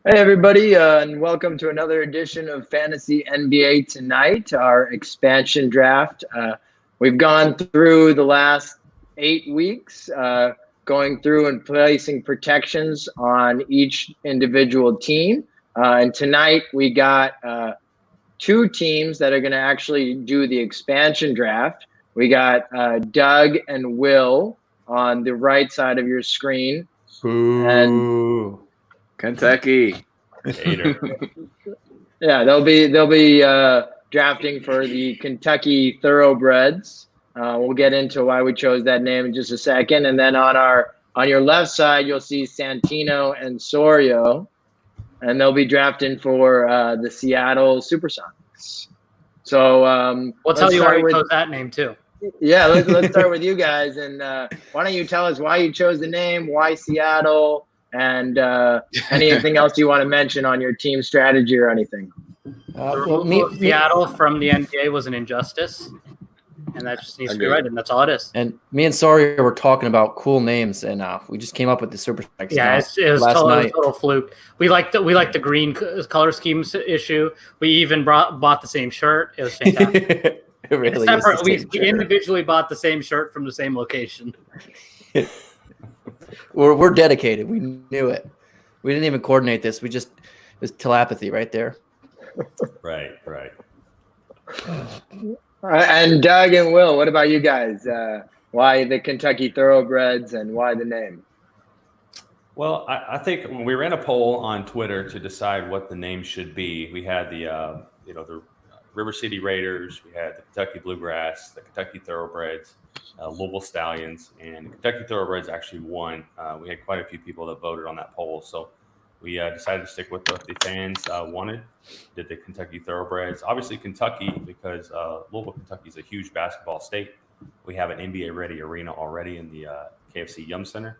Hey everybody, and welcome to another edition of Fantasy NBA Tonight, our expansion draft. We've gone through the last 8 weeks, going through and placing protections on each individual team. And tonight we got two teams that are going to actually do the expansion draft. We got Doug and Will on the right side of your screen. Ooh. Kentucky. Yeah, they'll be drafting for the Kentucky Thoroughbreds. We'll get into why we chose that name in just a second. And then on your left side, you'll see Santino and Sorio, and they'll be drafting for the Seattle SuperSonics. So we'll tell you why we chose that name too. Yeah, let's start with you guys. And why don't you tell us why you chose the name, why Seattle, and anything else you want to mention on your team strategy or anything? Seattle from the NBA was an injustice, and that just needs to be right, and that's all it is. And me and Soria were talking about cool names, and we just came up with the Super Specs. Yeah, it was a total fluke. We like the green color scheme issue. We even bought the same shirt. It was fantastic. It really is. We individually bought the same shirt from the same location. We're dedicated. We knew it. We didn't even coordinate this. It was telepathy right there. Right. And Doug and Will, what about you guys? Why the Kentucky Thoroughbreds and why the name? Well, I think when we ran a poll on Twitter to decide what the name should be, we had the River City Raiders, we had the Kentucky Bluegrass, the Kentucky Thoroughbreds, Louisville Stallions, and the Kentucky Thoroughbreds actually won. We had quite a few people that voted on that poll, so we decided to stick with what the fans wanted. Did the Kentucky Thoroughbreds. Obviously Kentucky, because Louisville, Kentucky is a huge basketball state. We have an NBA-ready arena already in the KFC Yum Center.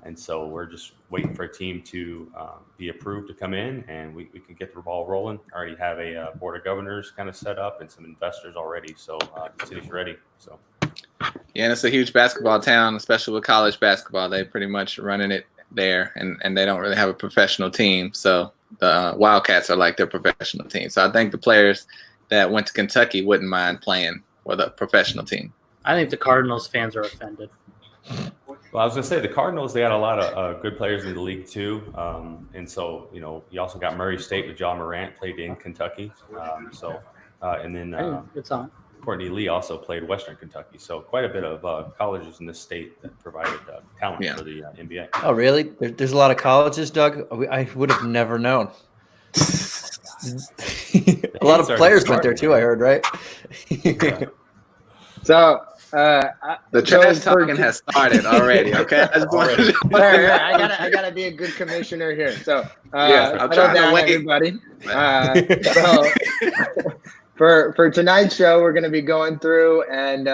And so we're just waiting for a team to be approved to come in, and we can get the ball rolling. I already have a board of governors kind of set up and some investors already, so the city's ready. So yeah, and it's a huge basketball town, especially with college basketball. They pretty much running it there, and they don't really have a professional team. So the Wildcats are like their professional team. So I think the players that went to Kentucky wouldn't mind playing for the professional team. I think the Cardinals fans are offended. Well, I was going to say the Cardinals, they got a lot of good players in the league too. And so, you also got Murray State with John Morant, played in Kentucky. And then it's on. Courtney Lee also played Western Kentucky. So quite a bit of colleges in this state that provided talent for the NBA. Oh, really? There's a lot of colleges, Doug? I would have never known. A lot of players went there too, I heard, right? So the trash talking has started already. Okay, I gotta be a good commissioner here. So I'm trying to wait, everybody. So for tonight's show, we're gonna be going through and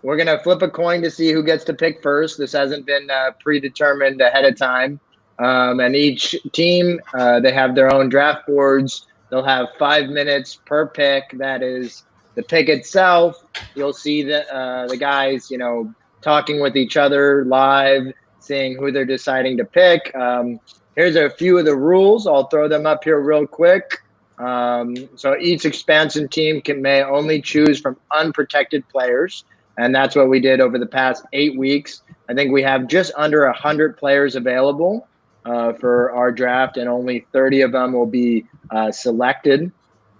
we're gonna flip a coin to see who gets to pick first. This hasn't been predetermined ahead of time, and each team they have their own draft boards. They'll have 5 minutes per pick. That is the pick itself. You'll see the guys, talking with each other live, seeing who they're deciding to pick. Here's a few of the rules. I'll throw them up here real quick. So each expansion team may only choose from unprotected players, and that's what we did over the past 8 weeks. I think we have just under 100 players available for our draft, and only 30 of them will be selected.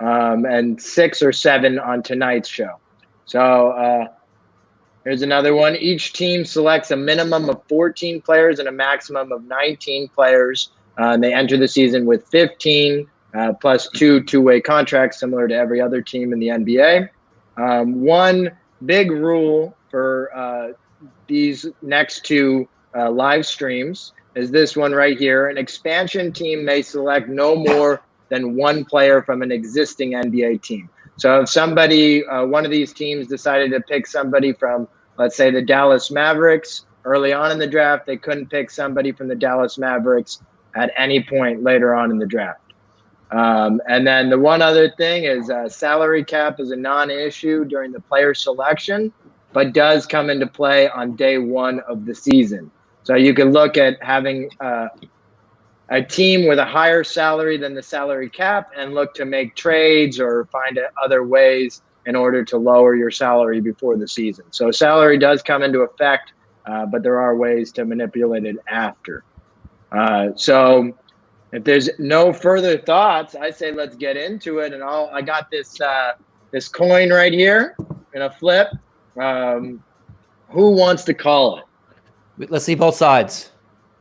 And 6 or 7 on tonight's show. So here's another one. Each team selects a minimum of 14 players and a maximum of 19 players. And they enter the season with 15 plus 2 two-way contracts, similar to every other team in the NBA. One big rule for these next two live streams is this one right here. An expansion team may select no more than one player from an existing NBA team. So if somebody, one of these teams decided to pick somebody from, let's say, the Dallas Mavericks early on in the draft, they couldn't pick somebody from the Dallas Mavericks at any point later on in the draft. And then the one other thing is salary cap is a non-issue during the player selection, but does come into play on day one of the season. So you can look at having a team with a higher salary than the salary cap and look to make trades or find other ways in order to lower your salary before the season. So salary does come into effect, but there are ways to manipulate it after. So if there's no further thoughts, I say let's get into it. And I got this this coin right here in a flip. Who wants to call it? Let's see both sides.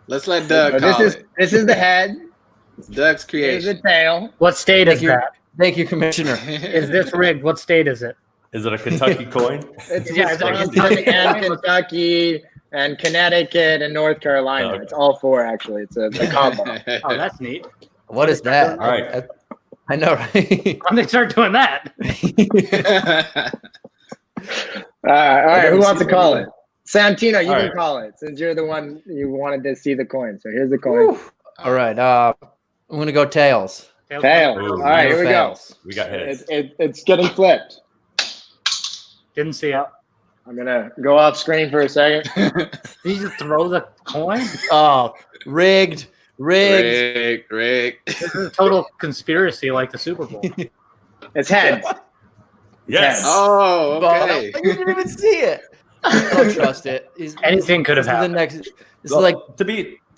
Let's let Doug call it. This is the head. It's Doug's Here's the creation. tail. What state is that? Thank you, Commissioner. Is this rigged? What state is it? Is it a Kentucky coin? It's Yeah, Wisconsin and Kentucky and Connecticut and North Carolina. It's all four, actually. It's a combo. Oh, that's neat. What is that? All right. I know, right? When they start doing that, All right, who wants to call it? Santino, you All can right. call it since you're the one you wanted to see the coin. So here's the coin. All right. I'm going to go tails. Tail. Ooh, All right, here we go. Fails. We got heads. It's getting flipped. didn't see it. I'm gonna go off screen for a second. Did you just throw the coin? Oh, rigged. Rick. This is a total conspiracy, like the Super Bowl. It's heads. Yes. Oh, okay. You didn't even see it. I don't trust it. Anything could have This is the happened. next. This is Well, like to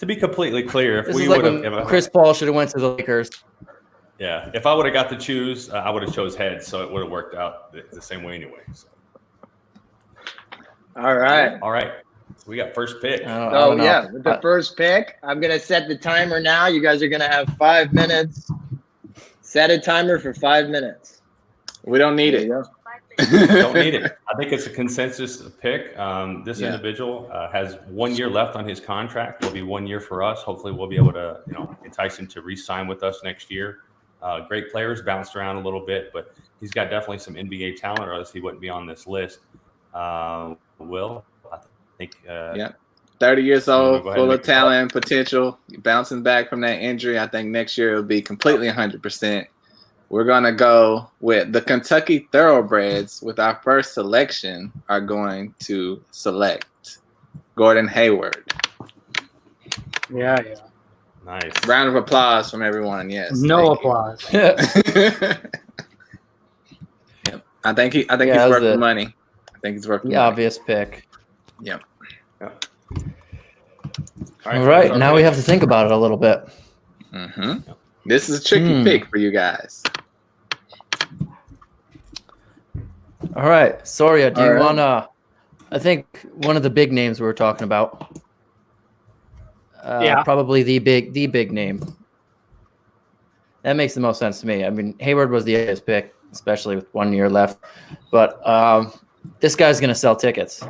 be completely clear, if this we is like would when have, Chris Paul should have went to the Lakers. yeah, if I would have got to choose, I would have chose heads, so it would have worked out the same way anyway. So. All right. All right, so we got first pick. I So don't know. yeah, with the first pick, I'm gonna set the timer now. You guys are gonna have 5 minutes. Set a timer for 5 minutes. We don't need There it. you go. Don't need it. I think it's a consensus pick. This Yeah. individual has 1 year left on his contract. It'll be 1 year for us. Hopefully, we'll be able to, entice him to re-sign with us next year. Great players, bounced around a little bit, but he's got definitely some NBA talent, or else he wouldn't be on this list. Will, I think. Yeah. 30 years I'm old, gonna go ahead full and of make a call. talent, potential, bouncing back from that injury. I think next year it'll be completely 100%. We're going to go with the Kentucky Thoroughbreds with our first selection are going to select Gordon Hayward. Yeah. Nice. Round of applause from everyone. Yes. No thank you. applause. Yep. I think he's that worth was the it. money. I think he's worth the The money. obvious pick. Yep. All right. Now we have to think about it a little bit. Mm-hmm. This is a tricky pick for you guys. All right. Soria, do All you right. want to? I think one of the big names we were talking about. Yeah. Probably the big name. That makes the most sense to me. I mean, Hayward was the obvious pick, especially with 1 year left. But this guy's going to sell tickets.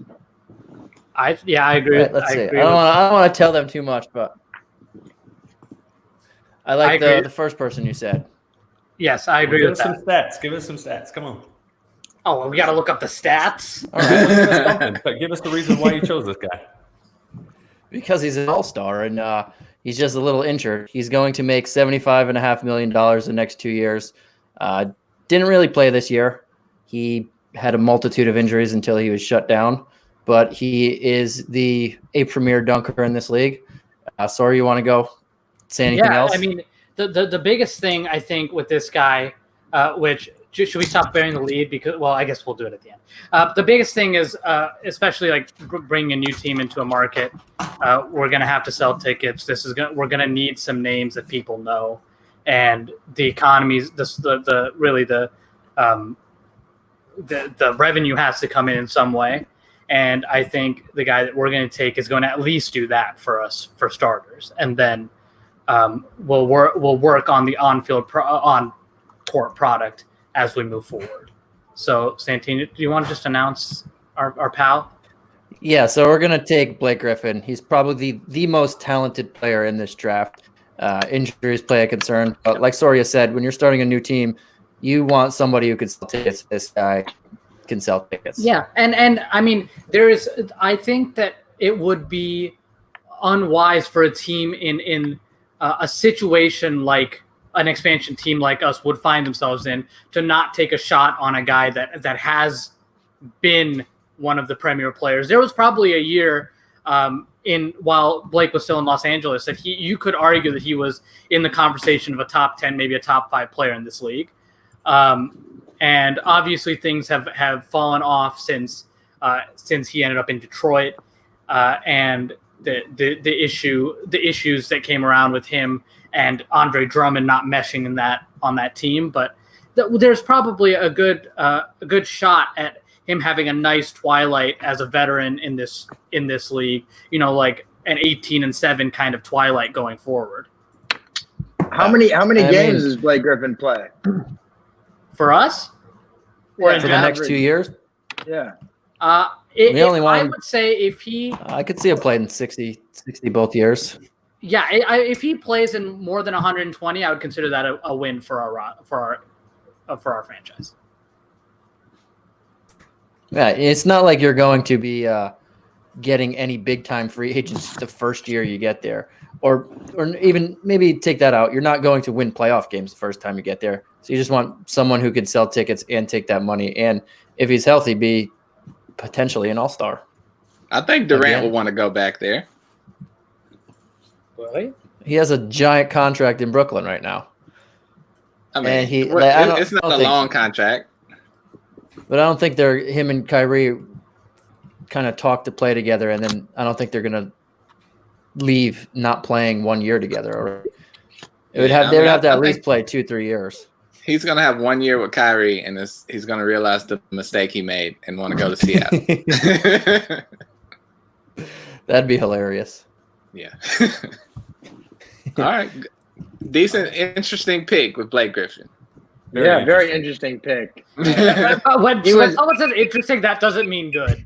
I agree. Right, let's I see. agree I with- don't want to tell them too much, but I like I agree. the first person you said. Yes, I agree Give with us that. some stats. Give us some stats. Come on. Oh, well, we got to look up the stats. All right. Give us something. But give us the reason why you chose this guy. Because he's an all-star and he's just a little injured. He's going to make $75.5 million the next 2 years. Didn't really play this year. He had a multitude of injuries until he was shut down, but he is a premier dunker in this league. Sorry, you want to go say anything else? I mean, the biggest thing I think with this guy, which should we stop bearing the lead? Because, well, I guess we'll do it at the end. The biggest thing is, especially like bringing a new team into a market, we're gonna have to sell tickets. We're gonna need some names that people know, and the economy's the revenue has to come in some way. And I think the guy that we're going to take is going to at least do that for us for starters, and then we'll work on the on-court product as we move forward. So, Santino, do you want to just announce our pal? Yeah, so we're going to take Blake Griffin. He's probably the most talented player in this draft. Injuries play a concern, but like Soria said, when you're starting a new team, you want somebody who can sell tickets. This guy can sell tickets. Yeah, and I mean, I think that it would be unwise for a team in a situation like an expansion team like us would find themselves in to not take a shot on a guy that has been one of the premier players. There was probably a year while Blake was still in Los Angeles, that you could argue that he was in the conversation of a top 10, maybe a top 5 player in this league. And obviously things have fallen off since he ended up in Detroit, and the issues that came around with him and Andre Drummond not meshing on that team. But there's probably a good shot at him having a nice twilight as a veteran in this league, like an 18-7 kind of twilight going forward. How many games does Blake Griffin play for us? For the next 2 years? Yeah. I would say if he, I could see him playing 60 both years. Yeah, if he plays in more than 120, I would consider that a win for our franchise. Yeah, it's not like you're going to be getting any big time free agents the first year you get there, or even maybe take that out. You're not going to win playoff games the first time you get there. So you just want someone who could sell tickets and take that money, and if he's healthy, be potentially an all-star. I think Durant would want to go back there. Really? He has a giant contract in Brooklyn right now. I mean, and it's not a long contract. But I don't think him and Kyrie kind of talk to play together, and then I don't think they're going to leave not playing 1 year together. Or they would have to at least play 2-3 years. He's going to have 1 year with Kyrie, and he's going to realize the mistake he made and want to go to Seattle. That'd be hilarious. Yeah. All right. Decent, interesting pick with Blake Griffin. Very interesting pick. When someone says interesting, that doesn't mean good.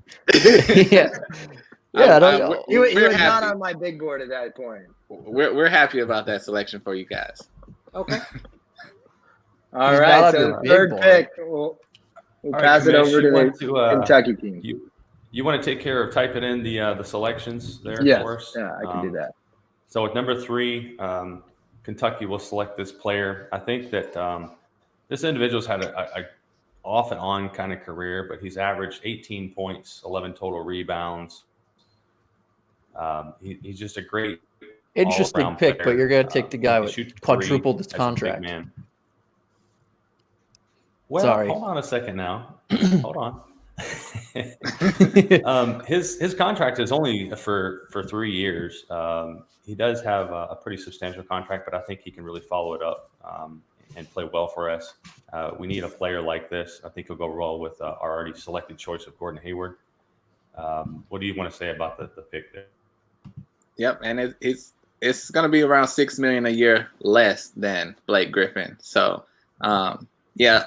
Yeah. He was not on my big board at that point. We're happy about that selection for you guys. Okay. All right, so third pick, we'll pass it over to the Kentucky team. You want to take care of typing in the selections there for us? Yeah, I can do that. So at number 3, Kentucky will select this player. I think that this individual's had a off and on kind of career, but he's averaged 18 points, 11 total rebounds. He's just a great interesting pick, but you're going to take the guy with quadrupled his contract. Man. Well, sorry. Hold on a second now. Hold on. His contract is only for 3 years. He does have a pretty substantial contract, but I think he can really follow it up and play well for us. We need a player like this. I think he'll go well with our already selected choice of Gordon Hayward. What do you want to say about the pick there? Yep, and it's going to be around $6 million a year less than Blake Griffin. So, a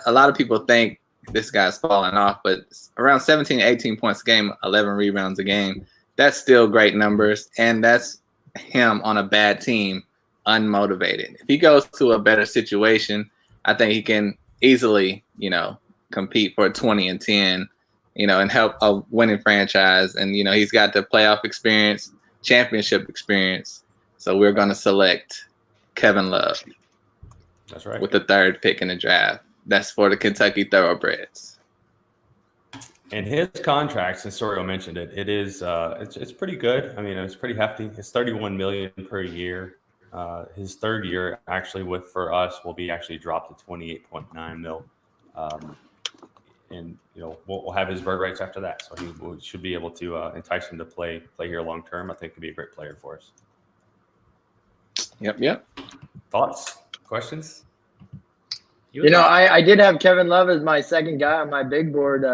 lot of people think this guy's falling off, but around 17, 18 points a game, 11 rebounds a game. That's still great numbers, and that's him on a bad team, unmotivated. If he goes to a better situation, I think he can easily, compete for 20-10, and help a winning franchise. And, he's got the playoff experience, championship experience. So we're going to select Kevin Love. That's right. With the 3rd pick in the draft. That's for the Kentucky Thoroughbreds. And his contract, since Sorio mentioned it, it's pretty good. I mean, it's pretty hefty. It's $31 million per year. His 3rd year, actually, for us, will be actually dropped to $28.9 mil. And we'll have his bird rights after that, so we should be able to entice him to play here long term. I think he'd be a great player for us. Yep. Thoughts, questions? I did have Kevin Love as my second guy on my big board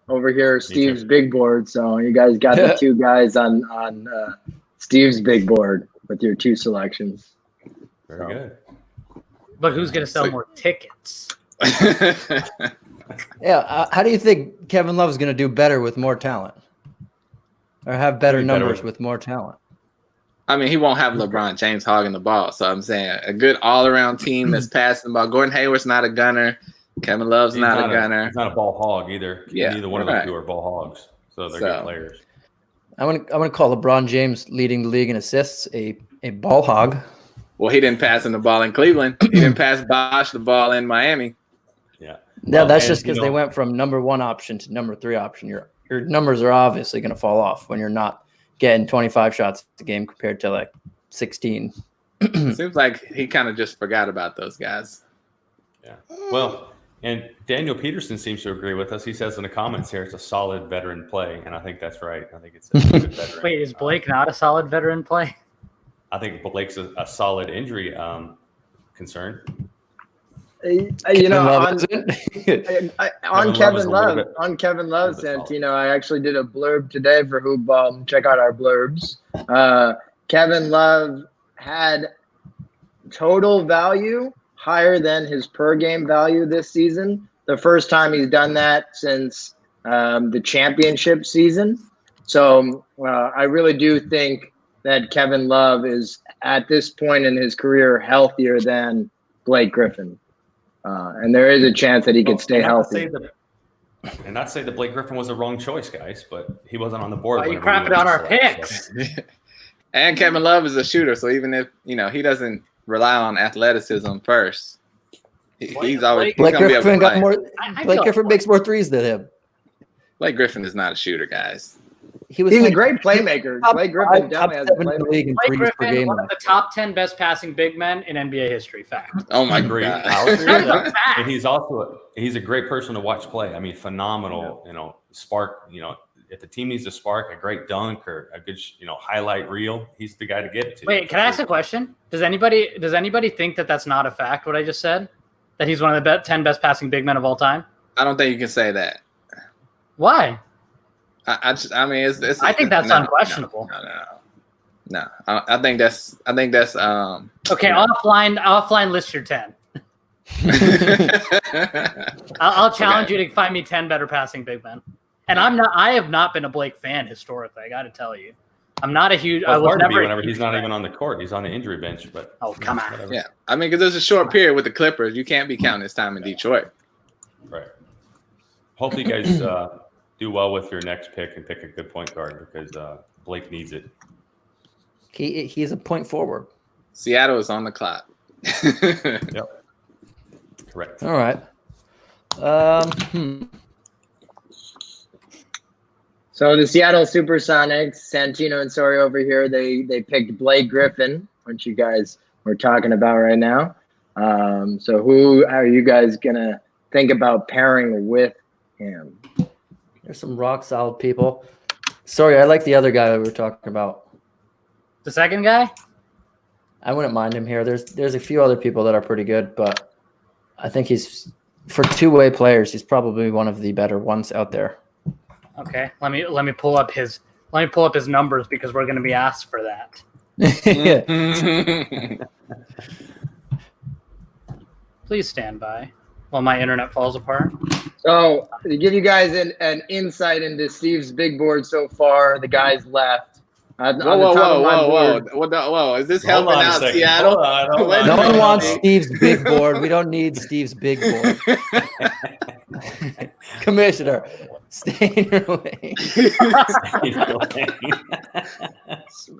over here, Steve's big board. So you guys got the 2 guys on Steve's big board with your 2 selections. Very good. But who's going to sell more tickets? Yeah. How do you think Kevin Love is going to do better with more talent, or have better numbers with more talent? I mean, he won't have LeBron James hogging the ball. So I'm saying a good all-around team that's passing the ball. Gordon Hayward's not a gunner. Kevin Love's not a gunner. He's not a ball hog either. Yeah, neither one of the 2 are ball hogs. So they're good players. I want to call LeBron James leading the league in assists a ball hog. Well, he didn't pass him the ball in Cleveland. He didn't pass Bosh the ball in Miami. Yeah. Yeah, that's just because they went from number 1 option to number 3 option. Your numbers are obviously going to fall off when you're not getting 25 shots a game compared to like 16. It seems like he kind of just forgot about those guys. Yeah. Well, and Daniel Peterson seems to agree with us. He says in the comments here, it's a solid veteran play, and I think that's right. I think it's a good veteran. Wait, is Blake not a solid veteran play? I think Blake's a solid injury concern. You know, on Kevin Love Kevin Love, since I actually did a blurb today for Hoop Ball. Check out our blurbs. Kevin Love had total value higher than his per game value this season. The first time he's done that since the championship season. So I really do think that Kevin Love is at this point in his career healthier than Blake Griffin. And there is a chance that he could stay healthy. And not say that Blake Griffin was the wrong choice, guys, but he wasn't on the board. Why are you crapping on our picks? And Kevin Love is a shooter, so even if he doesn't rely on athleticism first, he's always Blake Griffin got more. Blake feel Griffin makes more threes than him. Blake Griffin is not a shooter, guys. He's a great playmaker. Blake Griffin definitely has a league in Blake threes per Griffin, game. one of the top 10 best passing big men in NBA history. Fact. Oh my Agree. God. I'll agree with that. Fact. And he's a great person to watch play. I mean, phenomenal. Spark. If the team needs a spark, a great dunk or a good highlight reel, he's the guy to get it to. Wait, can I ask a question? Does anybody think that that's not a fact? What I just said, that he's one of the 10 best passing big men of all time? I don't think you can say that. Why? I mean, it's. I think that's unquestionable. No. I think that's. Okay, offline. List your 10. I'll challenge you to find me 10 better passing big men. And I have not been a Blake fan historically. I got to tell you, I'm not a huge. Well, I was never. Whenever he's not even on the court, he's on the injury bench. But come on. Whatever. Yeah, I mean, because there's a short period with the Clippers. You can't be counting his time in Detroit. Right. Hopefully, you guys do well with your next pick and pick a good point guard because Blake needs it. He's a point forward. Seattle is on the clock. Yep. Correct. All right. So the Seattle Supersonics, Santino and Sori over here, they picked Blake Griffin, which you guys were talking about right now. So who are you guys gonna think about pairing with him? There's some rock solid people. Sorry, I like the other guy we were talking about. The second guy? I wouldn't mind him here. There's a few other people that are pretty good, but I think he's for two-way players. He's probably one of the better ones out there. Okay, let me pull up his numbers because we're going to be asked for that. Please stand by while my internet falls apart. So to give you guys an insight into Steve's big board so far, the guys left. Whoa! Is this helping out Seattle? Hold on. No one wants Steve's big board. We don't need Steve's big board. Commissioner, stay in your lane.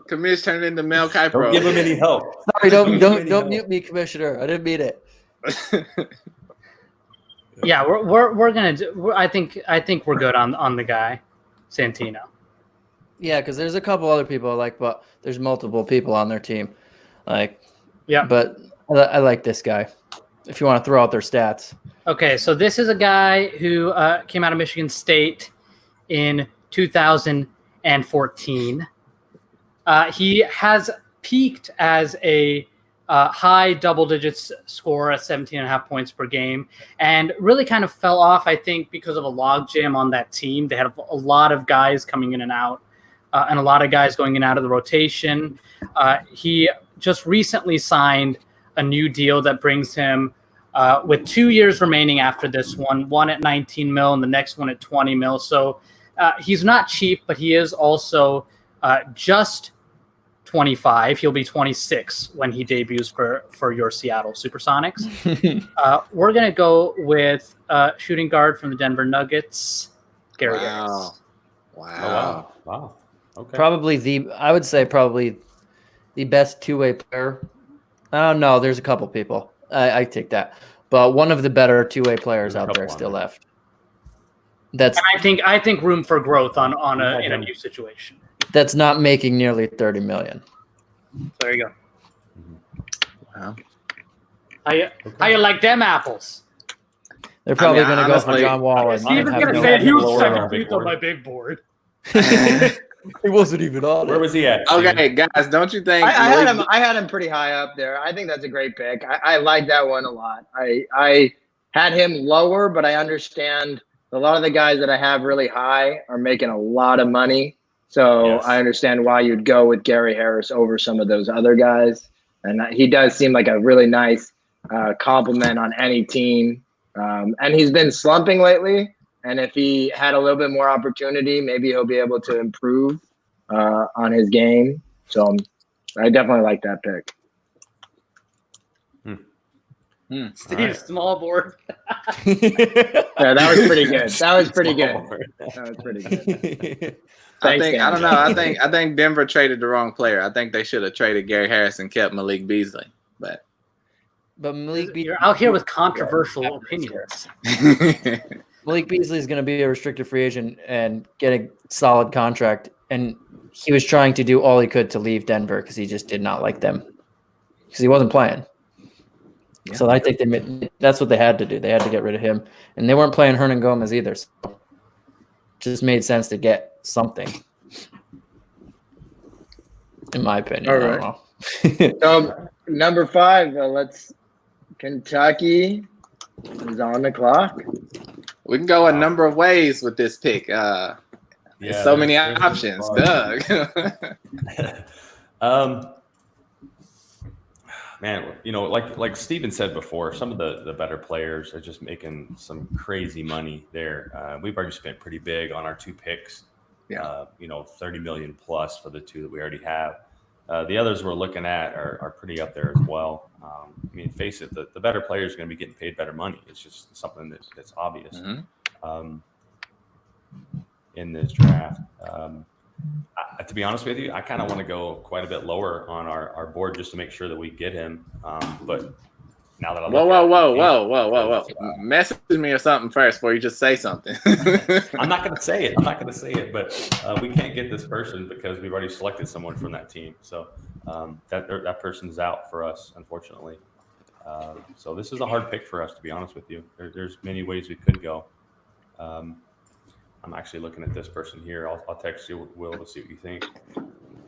Commish turned into Mel Kiper. Don't give him any help. Sorry, don't mute me, Commissioner. I didn't mean it. Yeah, we're gonna do. I think we're good on the guy, Santino. Yeah, because there's a couple other people I like, but there's multiple people on their team. Yeah. But I like this guy. If you want to throw out their stats. Okay, so this is a guy who came out of Michigan State in 2014. He has peaked as a high double digits scorer at 17.5 points per game and really kind of fell off, I think, because of a logjam on that team. They had a lot of guys coming in and out and a lot of guys going in and out of the rotation. He just recently signed a new deal that brings him with 2 years remaining after this one at 19 mil and the next one at 20 mil. So he's not cheap, but he is also just 25. He'll be 26 when he debuts for your Seattle Supersonics. We're going to go with shooting guard from the Denver Nuggets, Gary Harris. Wow. Okay. I would say probably the best two-way player. Oh, no, there's a couple people. I take that. But one of the better two-way players out there still left. And I think room for growth in a new situation. that's not making nearly $30 million. There you go. Wow. How you like them apples? They're probably I mean, going to go for honestly- John Wall. And Steven's have gonna no- say he was lower second on our big booth on board. my big board. He wasn't even on Where it. was he at? Okay, guys, don't you think? I had him pretty high up there. I think that's a great pick. I like that one a lot. I had him lower, but I understand a lot of the guys that I have really high are making a lot of money. So Yes. I understand why you'd go with Gary Harris over some of those other guys. And he does seem like a really nice compliment on any team. And he's been slumping lately. And if he had a little bit more opportunity, maybe he'll be able to improve on his game. So I definitely like that pick. Steve, All right. small board. Yeah, that was pretty good. That was pretty good. That was pretty good. I Thanks, don't Dan. know. I think Denver traded the wrong player. I think they should have traded Gary Harris and kept Malik Beasley. But But Malik Beasley, You're out here with controversial opinions. Malik Beasley is going to be a restricted free agent and get a solid contract. And he was trying to do all he could to leave Denver because he just did not like them because he wasn't playing. Yeah. So I think that's what they had to do. They had to get rid of him. And they weren't playing Hernan Gomez either. So it just made sense to get something, in my opinion. All right. I don't know. So number 5, Kentucky is on the clock. we can go a number of ways with this pick. There's so many options, Doug. Man, like Steven said before, some of the better players are just making some crazy money there. We've already spent pretty big on our 2 picks. Yeah. 30 million plus for the 2 that we already have. The others we're looking at are pretty up there as well. Face it, the better players are going to be getting paid better money. It's just something that's obvious in this draft. To be honest with you, I kind of want to go quite a bit lower on our board just to make sure that we get him. But now that I look Message me or something first before you just say something. I'm not going to say it, but we can't get this person because we've already selected someone from that team. So that person's out for us, unfortunately. So this is a hard pick for us, to be honest with you. There's many ways we could go. I'm actually looking at this person here. I'll text you, Will, to see what you think.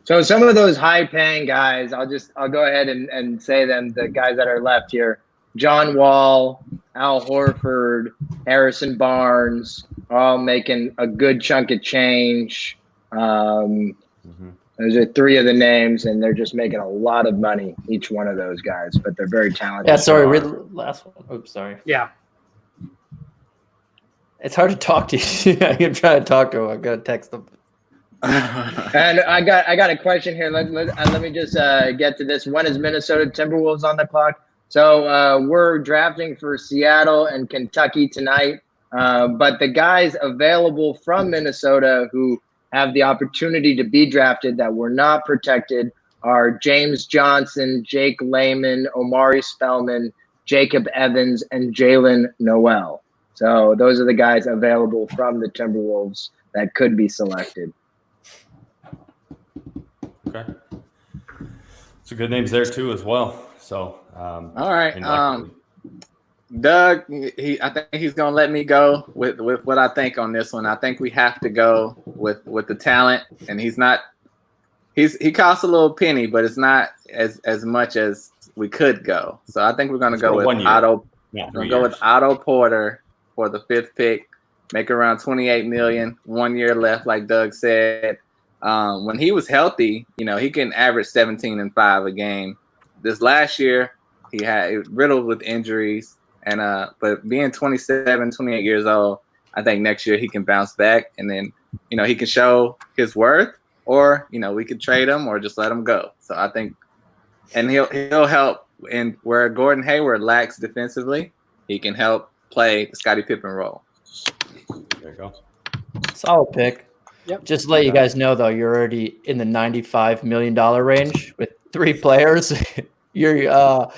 So some of those high-paying guys, I'll go ahead and say them. The guys that are left here: John Wall, Al Horford, Harrison Barnes, are all making a good chunk of change. Those are 3 of the names, and they're just making a lot of money, each one of those guys. But they're very talented. Yeah, sorry, read the last one. Oops, sorry. Yeah. It's hard to talk to you. I'm trying to talk to him. I got to text him. And I got a question here. Let me just get to this. When is Minnesota Timberwolves on the clock? So we're drafting for Seattle and Kentucky tonight. But the guys available from Minnesota who have the opportunity to be drafted that were not protected are James Johnson, Jake Layman, Omari Spellman, Jacob Evans, and Jalen Noel. So those are the guys available from the Timberwolves that could be selected. Okay. Some good names there too as well. So all right. Doug, I think he's gonna let me go with what I think on this one. I think we have to go with the talent, and he costs a little penny, but it's not as much as we could go. So I think we're gonna go with Otto. Yeah, we're gonna go with Otto Porter for the 5th pick. Make around $28 million. 1 year left, like Doug said. When he was healthy, he can average 17 and 5 a game. This last year, he had riddled with injuries. And but being 27, 28 years old, I think next year he can bounce back, and then he can show his worth, or we could trade him or just let him go. So I think, and he'll help in where Gordon Hayward lacks defensively. He can help play the Scottie Pippen role. There you go. Solid pick. Yep. Just to let you guys know, though, you're already in the $95 million range with 3 players. You're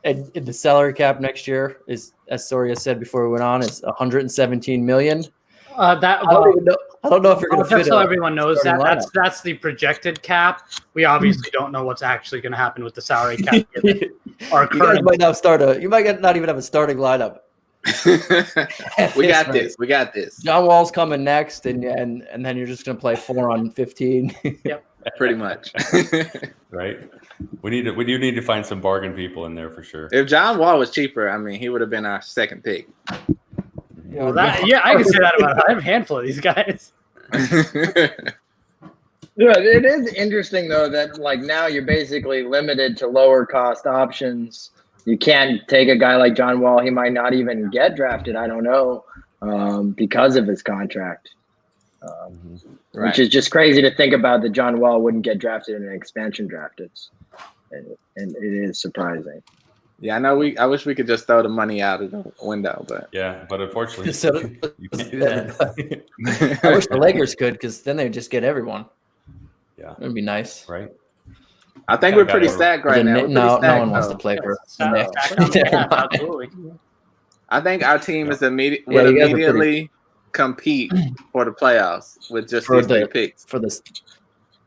and the salary cap next year is, as Soria said before we went on, is $117 million. I I don't know if you're going to fit just so a everyone knows that starting that's the projected cap. We obviously don't know what's actually going to happen with the salary cap. Our You guys current might not even have a starting lineup. We got this. We got this. John Wall's coming next, and then you're just going to play 4 on 15. Yep. Pretty much. Right. We do need to find some bargain people in there for sure. If John Wall was cheaper, I mean, he would have been our second pick. Well, I can say that about I have a handful of these guys. Yeah, it is interesting though that like now you're basically limited to lower cost options. You can't take a guy like John Wall. He might not even get drafted. I don't know because of his contract, which is just crazy to think about that John Wall wouldn't get drafted in an expansion draft. And it is surprising. Yeah, I know. I wish we could just throw the money out of the window, but unfortunately, you can't do that. I wish the Lakers could, because then they'd just get everyone. Yeah, it'd be nice, right? I think we're pretty stacked right now. No one wants to play for. Absolutely. I think our team is immediately compete for the playoffs with just these 3 picks for the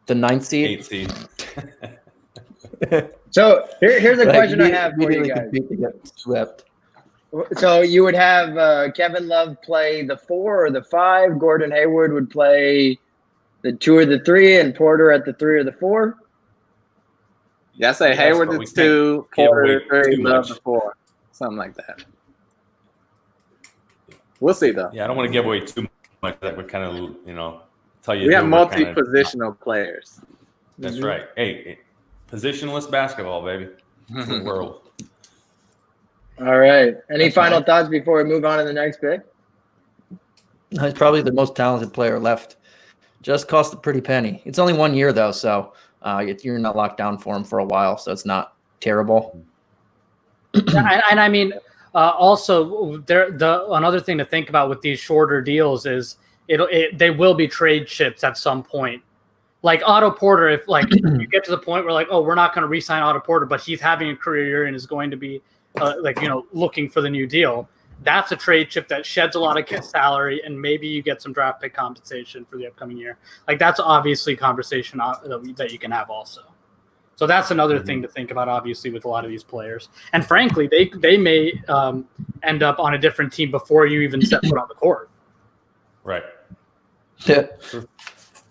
9th seed. 8th seed. So here's a question I have for you guys. Swept. So you would have Kevin Love play the 4 or the 5. Gordon Hayward would play the 2 or the 3, and Porter at the 3 or the 4. Yeah, I say Hayward the 2, Porter the 3, Love the 4, something like that. We'll see though. Yeah, I don't want to give away too much. That would kind of tell you. We have multi-positional players. That's right. Hey, positionless basketball, baby. The world. All right. Any final thoughts before we move on to the next pick? He's probably the most talented player left. Just cost a pretty penny. It's only 1 year though, so you're not locked down for him for a while, so it's not terrible. And I mean, also another thing to think about with these shorter deals is they will be trade chips at some point. Like Otto Porter, if like you get to the point where like, oh, we're not going to re-sign Otto Porter, but he's having a career year and is going to be looking for the new deal. That's a trade chip that sheds a lot of salary, and maybe you get some draft pick compensation for the upcoming year. Like that's obviously a conversation that you can have also. So that's another thing to think about, obviously, with a lot of these players. And frankly, they may end up on a different team before you even set foot on the court. Right.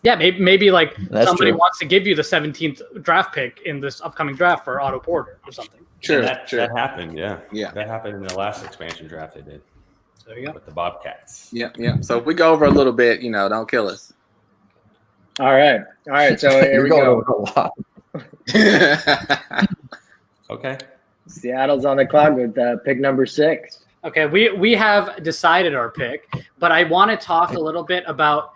Yeah, maybe like That's somebody true. wants to give you the 17th draft pick in this upcoming draft for Otto Porter or something. Sure, That happened, yeah. Yeah. That happened in the last expansion draft they did. So there you go. With the Bobcats. Yeah. So if we go over a little bit, don't kill us. All right. So here we go. Over a lot. Okay. Seattle's on the clock with pick number 6. Okay, we have decided our pick, but I want to talk a little bit about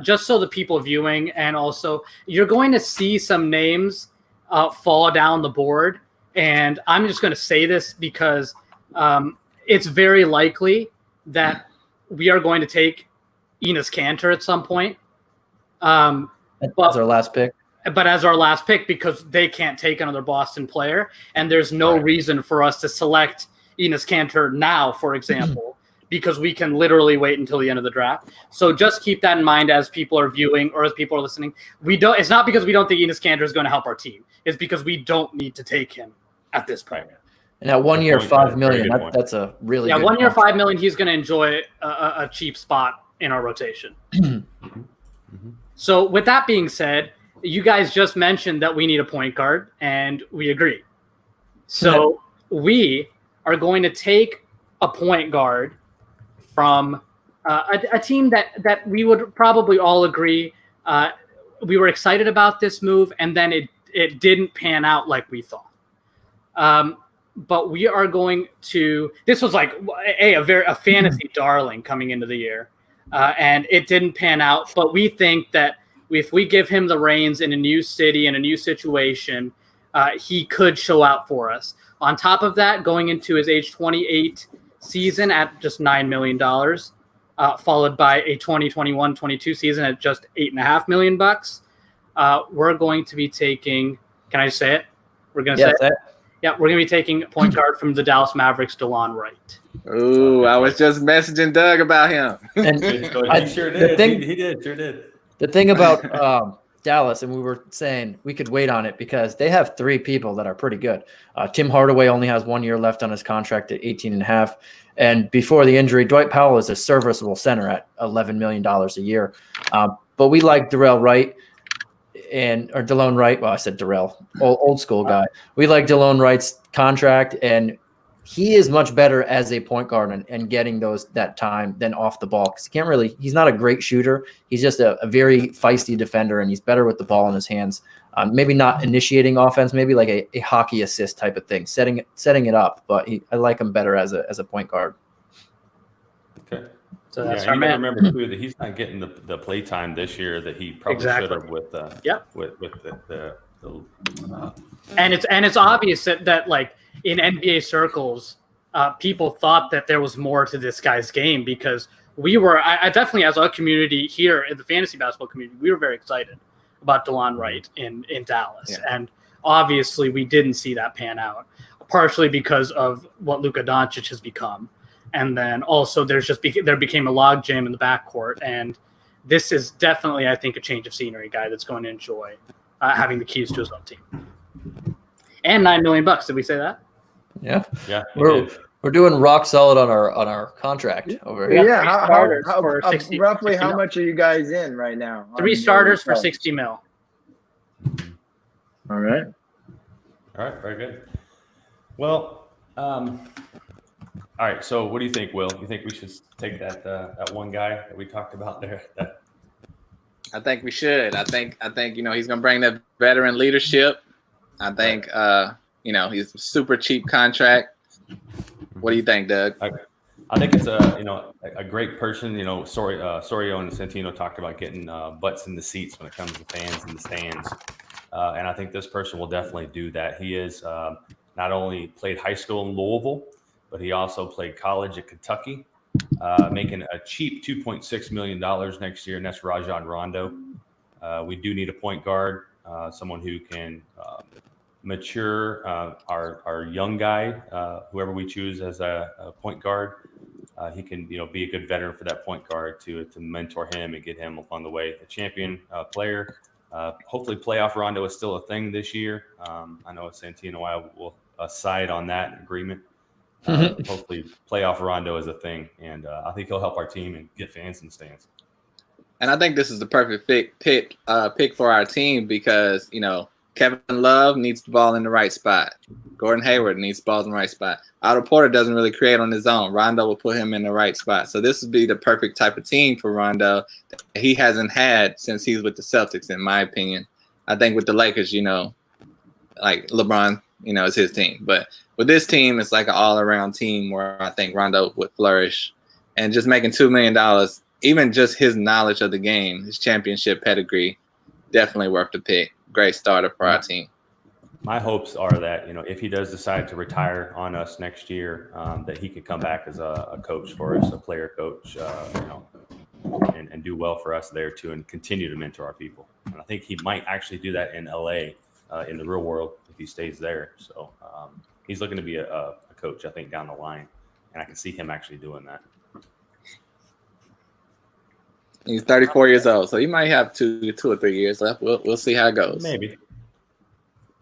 just so the people viewing, and also you're going to see some names fall down the board, and I'm just going to say this because it's very likely that we are going to take Enes Kanter at some point. That's our last pick. But as our last pick, because they can't take another Boston player, and there's no reason for us to select Enes Kanter now, for example, because we can literally wait until the end of the draft. So just keep that in mind as people are viewing or as people are listening. It's not because we don't think Enes Kanter is going to help our team. It's because we don't need to take him at this point. And at 1 year, Good $5 point. million. Very good That's a really Yeah, good 1 year, contract. $5 million. He's going to enjoy a cheap spot in our rotation. So with that being said, you guys just mentioned that we need a point guard, and we agree. So we are going to take a point guard from a team that we would probably all agree we were excited about this move, and then it didn't pan out like we thought. But we are going to. This was like a fantasy darling coming into the year, and it didn't pan out. But we think that if we give him the reins in a new city and a new situation, he could show out for us. On top of that, going into his age 28 season at just $9 million, followed by a 2021-22 season at just $8.5 million. We're going to be taking. Can I say it? We're going to say it. Yeah, we're going to be taking point guard from the Dallas Mavericks, Delon Wright. Ooh, I was just messaging Doug about him. And He sure did. He did. Sure did. the thing about Dallas, and we were saying we could wait on it because they have 3 people that are pretty good. Tim Hardaway only has 1 year left on his contract at 18.5. And before the injury, Dwight Powell is a serviceable center at $11 million a year. But we like Delon Wright or Delon Wright. Well, I said Darrell, old school guy. We like Delon Wright's contract, and he is much better as a point guard and getting that time than off the ball. Because he's not a great shooter. He's just a very feisty defender, and he's better with the ball in his hands. Maybe not initiating offense, maybe like a hockey assist type of thing, setting it up. But I like him better as a point guard. Okay. So that's you gotta remember too that he's not getting the play time this year that he probably should have with the and it's obvious that like in NBA circles, people thought that there was more to this guy's game because I definitely, as a community here in the fantasy basketball community, we were very excited about Delon Wright in Dallas. Yeah. And obviously we didn't see that pan out, partially because of what Luka Doncic has become. And then also there became a logjam in the backcourt. And this is definitely, I think, a change of scenery guy that's going to enjoy having the keys to his own team. And $9 million. Did we say that? Yeah. Yeah. We're doing rock solid on our contract over here. Yeah, roughly how mil. much are you guys in right now? 3 starters for $60 million. All right. All right. Very good. Well, all right. So, what do you think, Will? You think we should take that one guy that we talked about there? I think we should. I think he's gonna bring that veteran leadership. I think he's a super cheap contract. What do you think, Doug? I think it's a great person. Sorio and Santino talked about getting butts in the seats when it comes to fans in the stands, and I think this person will definitely do that. He is not only played high school in Louisville, but he also played college at Kentucky, making a cheap $2.6 million next year, and that's Rajon Rondo. We do need a point guard, someone who can mature our young guy, whoever we choose as a point guard. He can be a good veteran for that point guard to mentor him and get him on the way. A champion player. Hopefully playoff Rondo is still a thing this year. I know Santino and I will side on that agreement. Hopefully playoff Rondo is a thing, and I think he'll help our team and get fans in the stands. And I think this is the perfect pick for our team because Kevin Love needs the ball in the right spot. Gordon Hayward needs the ball in the right spot. Otto Porter doesn't really create on his own. Rondo will put him in the right spot. So this would be the perfect type of team for Rondo that he hasn't had since he's with the Celtics, in my opinion. I think with the Lakers, like LeBron, is his team. But with this team, it's like an all-around team where I think Rondo would flourish. And just making $2 million, even just his knowledge of the game, his championship pedigree, definitely worth the pick. Great starter for our team. My hopes are that, if he does decide to retire on us next year, that he can come back as a coach for us, a player coach, and do well for us there too, and continue to mentor our people. And I think he might actually do that in LA, in the real world, if he stays there. So he's looking to be a coach, I think, down the line, and I can see him actually doing that. He's 34 years old, so he might have two or 3 years left. We'll see how it goes. Maybe.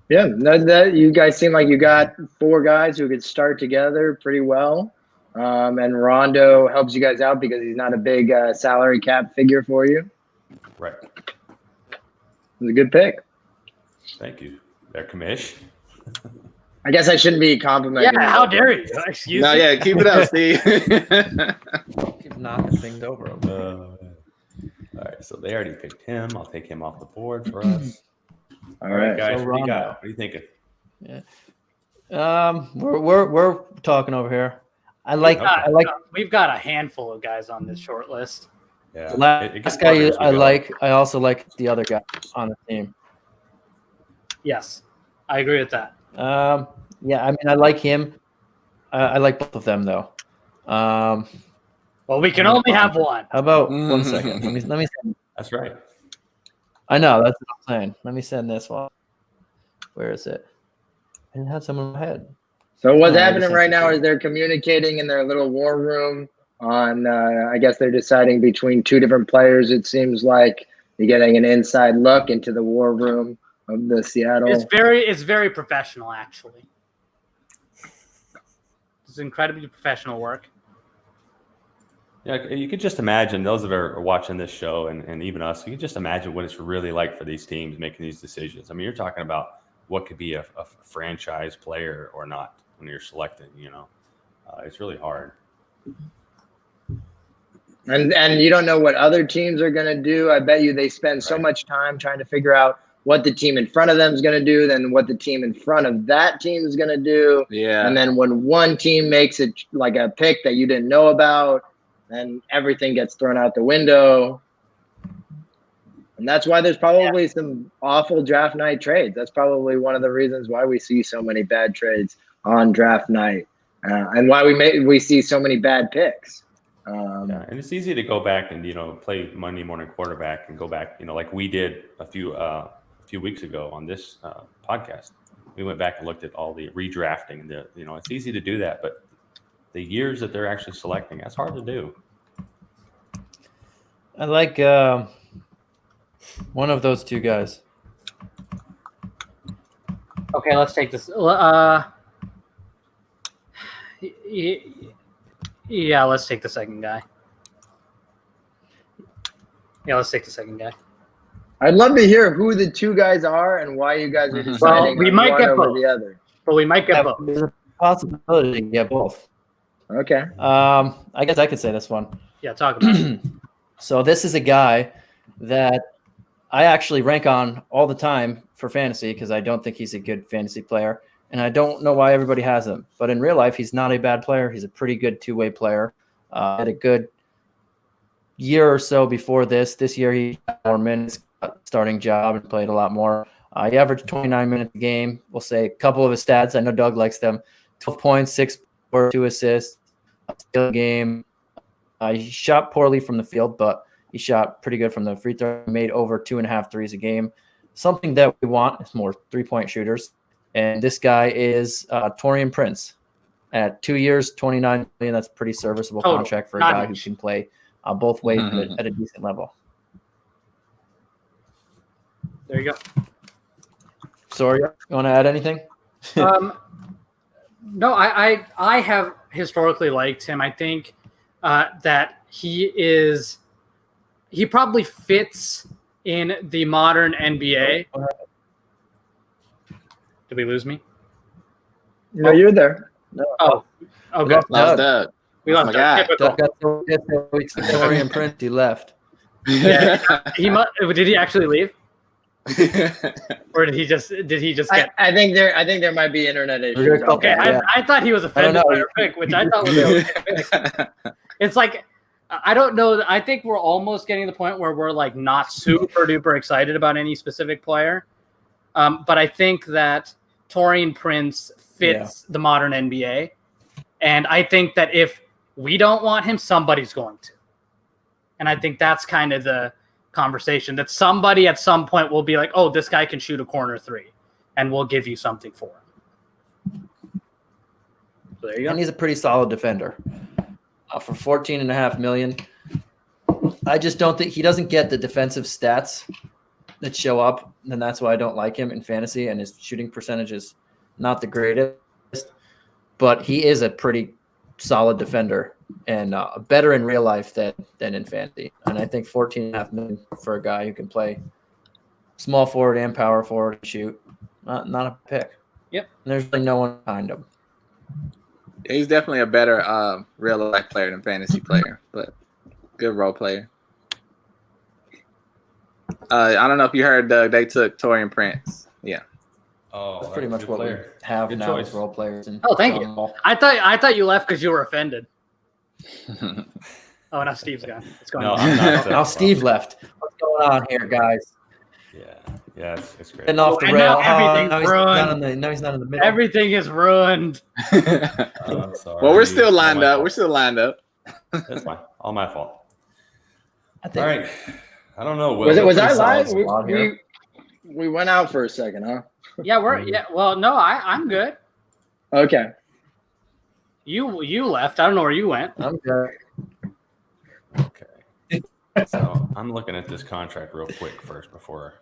Yeah, you guys seem like you got 4 guys who could start together pretty well. And Rondo helps you guys out because he's not a big salary cap figure for you. Right. It was a good pick. Thank you. There, Commish. I guess I shouldn't be complimenting. Yeah, how dare you? Excuse me. Yeah, keep it up, Steve. Keep knocking things over. All right, so they already picked him. I'll take him off the board for us. All right, guys, so what do you got? Rondo. What are you thinking? Yeah. We're talking over here. We've got a handful of guys on this short list. Yeah. The last guy I like. I also like the other guy on the team. Yes, I agree with that. Yeah, I mean, I like him. I like both of them though. Well, we can only have one. How about 1 second? Let me send. That's right. I know that's what I'm saying. Let me send this one. Where is it? I had someone in my head. So what's No, I happening just right think now it's- is they're communicating in their little war room on, I guess they're deciding between two different players. It seems like you're getting an inside look into the war room of the Seattle. It's very professional, actually. It's incredibly professional work. Yeah, you could just imagine, those that are watching this show and even us, you can just imagine what it's really like for these teams making these decisions. I mean, you're talking about what could be a franchise player or not when you're selecting, it's really hard. And you don't know what other teams are going to do. I bet you they spend so much time trying to figure out what the team in front of them is going to do, then what the team in front of that team is going to do. Yeah. And then when one team makes it like a pick that you didn't know about, then everything gets thrown out the window. And that's why there's probably some awful draft night trades. That's probably one of the reasons why we see so many bad trades on draft night, and why we see so many bad picks. Yeah, and it's easy to go back and play Monday morning quarterback and go back, like we did a few weeks ago on this podcast. We went back and looked at all the redrafting, and it's easy to do that, but the years that they're actually selecting, that's hard to do. I like one of those two guys. Okay, let's take this. Yeah, let's take the second guy. I'd love to hear who the two guys are and why you guys are deciding we on might one get over both. the other. But we might get both. There's a possibility to get both. Okay. I guess I could say this one. Yeah, talk about it. So this is a guy that I actually rank on all the time for fantasy because I don't think he's a good fantasy player. And I don't know why everybody has him. But in real life, he's not a bad player. He's a pretty good two-way player. Had a good year or so before this. This year, he got more minutes, got a starting job, and played a lot more. He averaged 29 minutes a game. We'll say a couple of his stats. I know Doug likes them. 12 points, 6 or 2 assists, a steal a game. He shot poorly from the field, but he shot pretty good from the free throw. He made over 2.5 threes a game. Something that we want is more three-point shooters. And this guy is Taurean Prince. At 2 years, $29 million. That's a pretty serviceable contract for a guy who can play both ways at a decent level. There you go. Sorry, you want to add anything? No, I have historically liked him. I think that he probably fits in the modern NBA. Did we lose me? No, you're there. Oh, okay. Lost Doug. We lost God. Typical. Taurean Prince, he left. Yeah, did he actually leave, or did he just get? I think there might be internet issues. Okay, Yeah. I thought he was offended by our pick, which I thought was a okay pick. It's like I don't know. I think we're almost getting to the point where we're like not super duper excited about any specific player, but I think that Taurean Prince fits the modern NBA, and I think that if we don't want him, somebody's going to, and I think that's kind of the conversation, that somebody at some point will be like, oh, this guy can shoot a corner three, and we'll give you something for him. So there you go. And he's a pretty solid defender. For $14.5 million, I just don't think he doesn't get the defensive stats that show up, and that's why I don't like him in fantasy. And his shooting percentage is not the greatest, but he is a pretty solid defender and better in real life than in fantasy. And I think $14.5 million for a guy who can play small forward and power forward and shoot, not a pick. Yep. And there's really no one behind him. He's definitely a better real life player than fantasy player, but good role player. I don't know if you heard, Doug, they took Taurean Prince. Yeah. Oh, That's pretty much what we have Good now choice. as role players. And Oh, thank you. I thought you left because you were offended. Oh, now Steve's gone. What's going No, on? I'm not. Now Steve left. What's going on here, guys? Yeah, it's great. Getting off the And rail. now everything's now he's ruined. not in the middle. Everything is ruined. Oh, I'm sorry. Well, we're still lined All my up. fault. We're still lined up. That's fine. All my fault. I think All right. I don't know. Will. Was I pretty solid live? squad here. We went out for a second, huh? Yeah, Well, no, I'm good. Okay. You left. I don't know where you went. I'm good. Okay. So I'm looking at this contract real quick first before.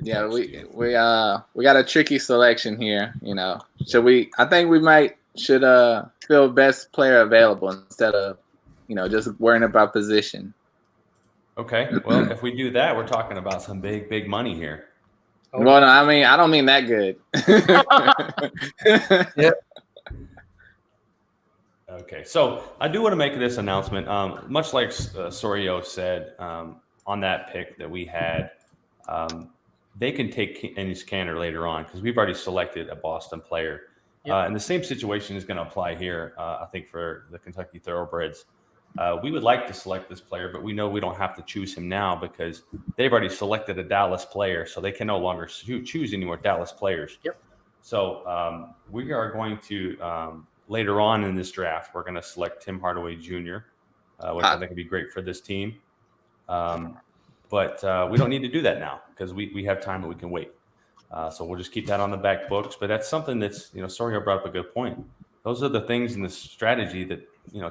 Yeah, we got a tricky selection here. Should we? I think we should fill best player available instead of just worrying about position. Okay. Well, if we do that, we're talking about some big money here. Oh. Well, no, I don't mean that good. Yep. Okay, so I do want to make this announcement. Much like Sorio said on that pick that we had, they can take Enes Kanter later on because we've already selected a Boston player. Yep. And the same situation is going to apply here, I think, for the Kentucky Thoroughbreds. We would like to select this player, but we know we don't have to choose him now because they've already selected a Dallas player, so they can no longer choose any more Dallas players. Yep. So we are going to, later on in this draft, we're going to select Tim Hardaway Jr., which I think would be great for this team. But we don't need to do that now because we have time that we can wait. So we'll just keep that on the back books. But that's something that's, Sorio brought up a good point. Those are the things in the strategy that,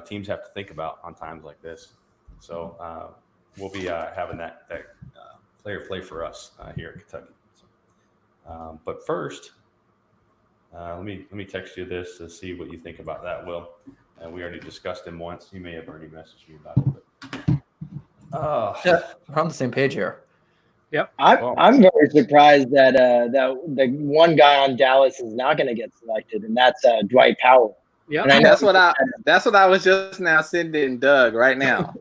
teams have to think about on times like this. So we'll be having that player play for us here in Kentucky. So, but first, let me text you this to see what you think about that, Will. We already discussed him once. You may have already messaged me about it. But, Yeah, we're on the same page here. Yep. I'm very surprised that the one guy on Dallas is not going to get selected, and that's Dwight Powell. Yep. And I know That's what I was just now sending Doug right now.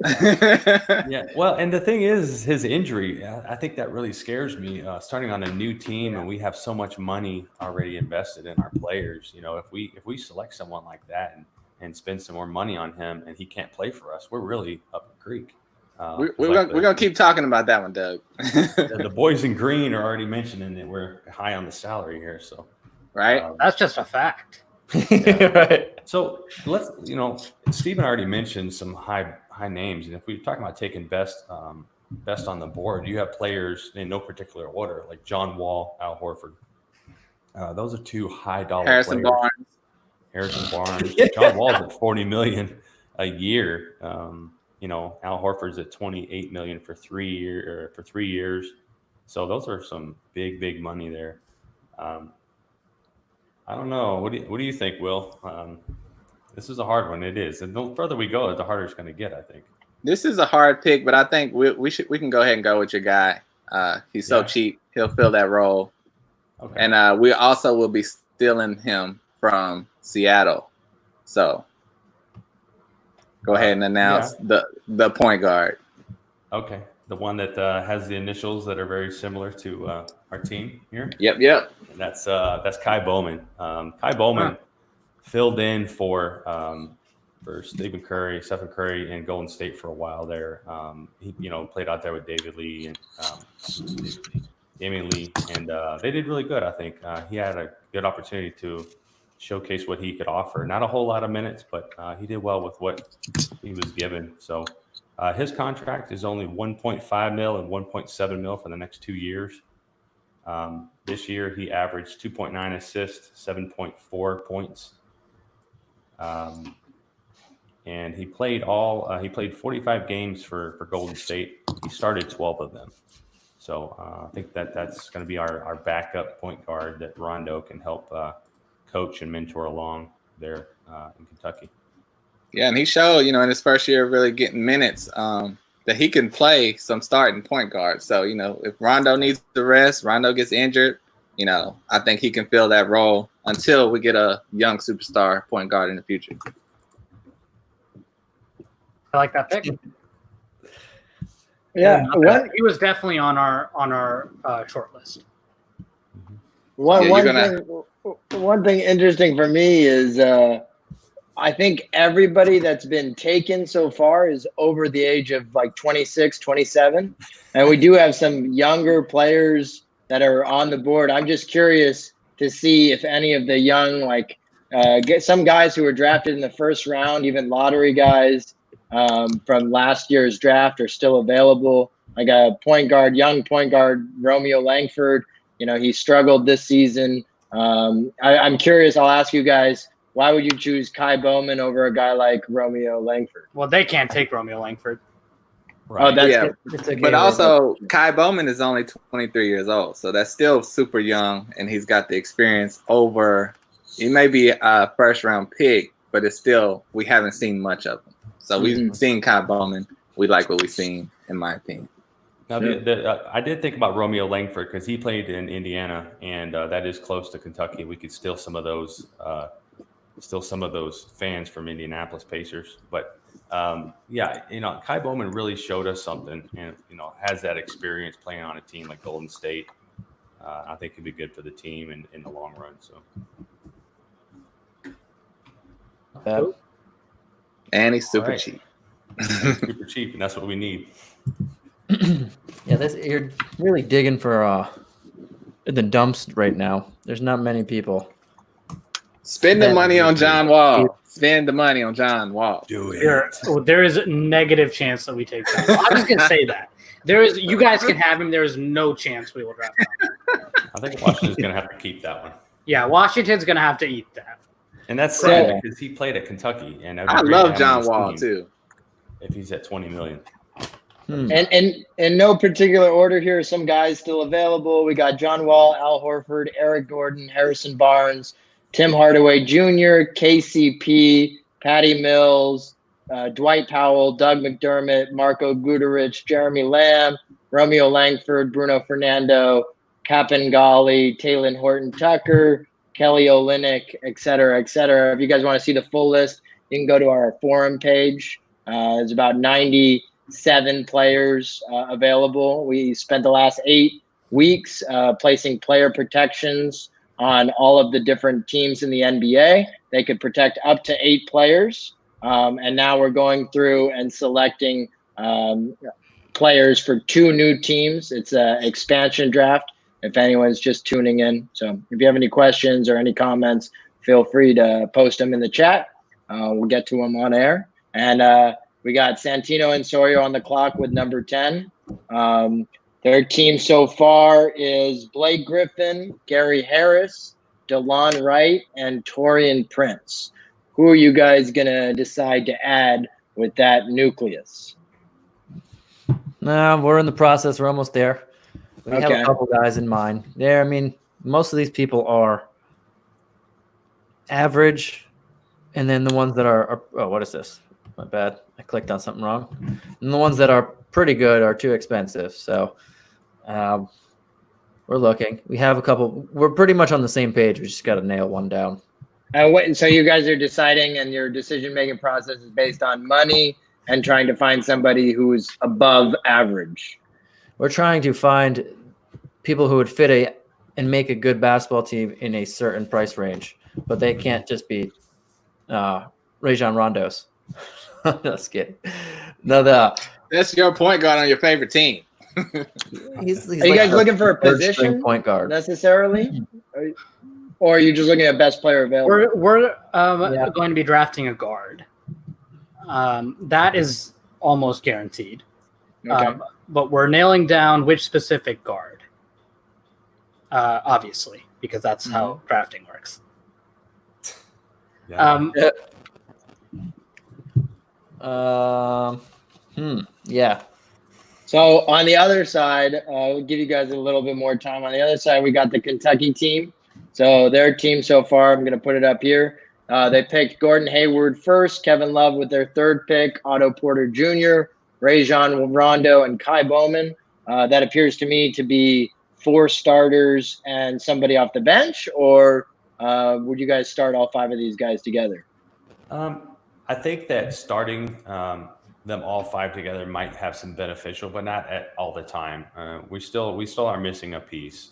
Yeah. Well, and the thing is, his injury, I think that really scares me. Starting on a new team, and we have so much money already invested in our players. If we select someone like that and spend some more money on him, and he can't play for us, we're really up the creek. We're gonna keep talking about that one, Doug. The boys in green are already mentioning that we're high on the salary here. So, right. That's just a fact. Right. So let's, Stephen already mentioned some high names, and if we're talking about taking best on the board, you have players in no particular order, like John Wall, Al Horford. Those are two high dollar Harrison players. Barnes. Harrison Barnes. John Wall's at $40 million a year. Al Horford's at $28 million for 3 years. So those are some big money there. I don't know. What do you think, Will? This is a hard one. It is. And the further we go, the harder it's going to get, I think. This is a hard pick, but I think we can go ahead and go with your guy. He's so cheap. He'll fill that role. Okay. And we also will be stealing him from Seattle. So go ahead and announce the point guard. Okay. The one that has the initials that are very similar to our team here. Yep. And that's Kai Bowman. Kai Bowman filled in for Stephen Curry in Golden State for a while there. He played out there with David Lee and Damian Lee, and they did really good. I think he had a good opportunity to showcase what he could offer. Not a whole lot of minutes, but he did well with what he was given. So his contract is only $1.5 million and $1.7 million for the next 2 years. This year he averaged 2.9 assists, 7.4 points. And he played 45 games for Golden State. He started 12 of them. So I think that's going to be our backup point guard that Rondo can help coach and mentor along there in Kentucky. Yeah, and he showed, in his first year of really getting minutes, that he can play some starting point guard. So, if Rondo needs the rest, Rondo gets injured, I think he can fill that role until we get a young superstar point guard in the future. I like that pick. Yeah, He was definitely on our short list. One thing interesting for me is I think everybody that's been taken so far is over the age of like 26, 27. And we do have some younger players that are on the board. I'm just curious to see if any of the young, get some guys who were drafted in the first round, even lottery guys from last year's draft are still available. Like a young point guard, Romeo Langford. He struggled this season. I'm curious. I'll ask you guys, why would you choose Kai Bowman over a guy like Romeo Langford? Well, they can't take Romeo Langford. Oh, that's Yeah. It's okay. But also, Kai Bowman is only 23 years old, so that's still super young, and he's got the experience over. He may be a first-round pick, but it's still we haven't seen much of him. So we've seen Kai Bowman. We like what we've seen, in my opinion. Now, I did think about Romeo Langford because he played in Indiana, and that is close to Kentucky. We could steal some of those fans from Indianapolis Pacers. But yeah, Kai Bowman really showed us something, and has that experience playing on a team like Golden State. I think he'd be good for the team in the long run. So. And he's super cheap. Super cheap, and that's what we need. Yeah, you're really digging for in the dumps right now. There's not many people. Spend the money on John Wall. Spend the money on John Wall. Do it. There is a negative chance that we take John Wall. I'm just gonna say that. You guys can have him. There is no chance we will draft him. I think Washington's going to have to keep that one. Yeah, Washington's gonna have to eat that. And that's sad because he played at Kentucky, and I love John Wall too. If he's at $20 million. And in no particular order here, some guys still available. We got John Wall, Al Horford, Eric Gordon, Harrison Barnes, Tim Hardaway Jr., KCP, Patty Mills, Dwight Powell, Doug McDermott, Marco Guderic, Jeremy Lamb, Romeo Langford, Bruno Fernando, Kapengali, Taylor Horton-Tucker, Kelly Olynyk, et cetera, et cetera. If you guys want to see the full list, you can go to our forum page. There's about 97 players available. We spent the last 8 weeks placing player protections on all of the different teams in the NBA. They could protect up to 8 players. And now we're going through and selecting players for 2 new teams. It's an expansion draft if anyone's just tuning in. So if you have any questions or any comments, feel free to post them in the chat. We'll get to them on air. And we got Santino and Sorio on the clock with number 10. Their team so far is Blake Griffin, Gary Harris, Delon Wright, and Taurean Prince. Who are you guys going to decide to add with that nucleus? No, we're in the process. We're almost there. We have a couple guys in mind. I mean, most of these people are average, and then the ones that are oh, what is this? My bad. I clicked on something wrong. And the ones that are pretty good are too expensive. So we're looking. We have a couple. We're pretty much on the same page. We just got to nail one down. So you guys are deciding, and your decision-making process is based on money and trying to find somebody who's above average. We're trying to find people who would fit and make a good basketball team in a certain price range, but they can't just be Rajon Rondos. Just kidding. No, that's your point guard on your favorite team. he's are you guys looking for a position point guard necessarily, or are you just looking at best player available? We're going to be drafting a guard. That is almost guaranteed. Okay. But we're nailing down which specific guard. Obviously, because that's how drafting works. Yeah. Yeah. So on the other side, we'll give you guys a little bit more time. On the other side, we got the Kentucky team. So their team so far, I'm going to put it up here. They picked Gordon Hayward first, Kevin Love with their 3rd pick, Otto Porter Jr., Rajon Rondo, and Kai Bowman. That appears to me to be 4 starters and somebody off the bench, or would you guys start all 5 of these guys together? I think that starting them all 5 together might have some beneficial, but not all the time. We still are missing a piece.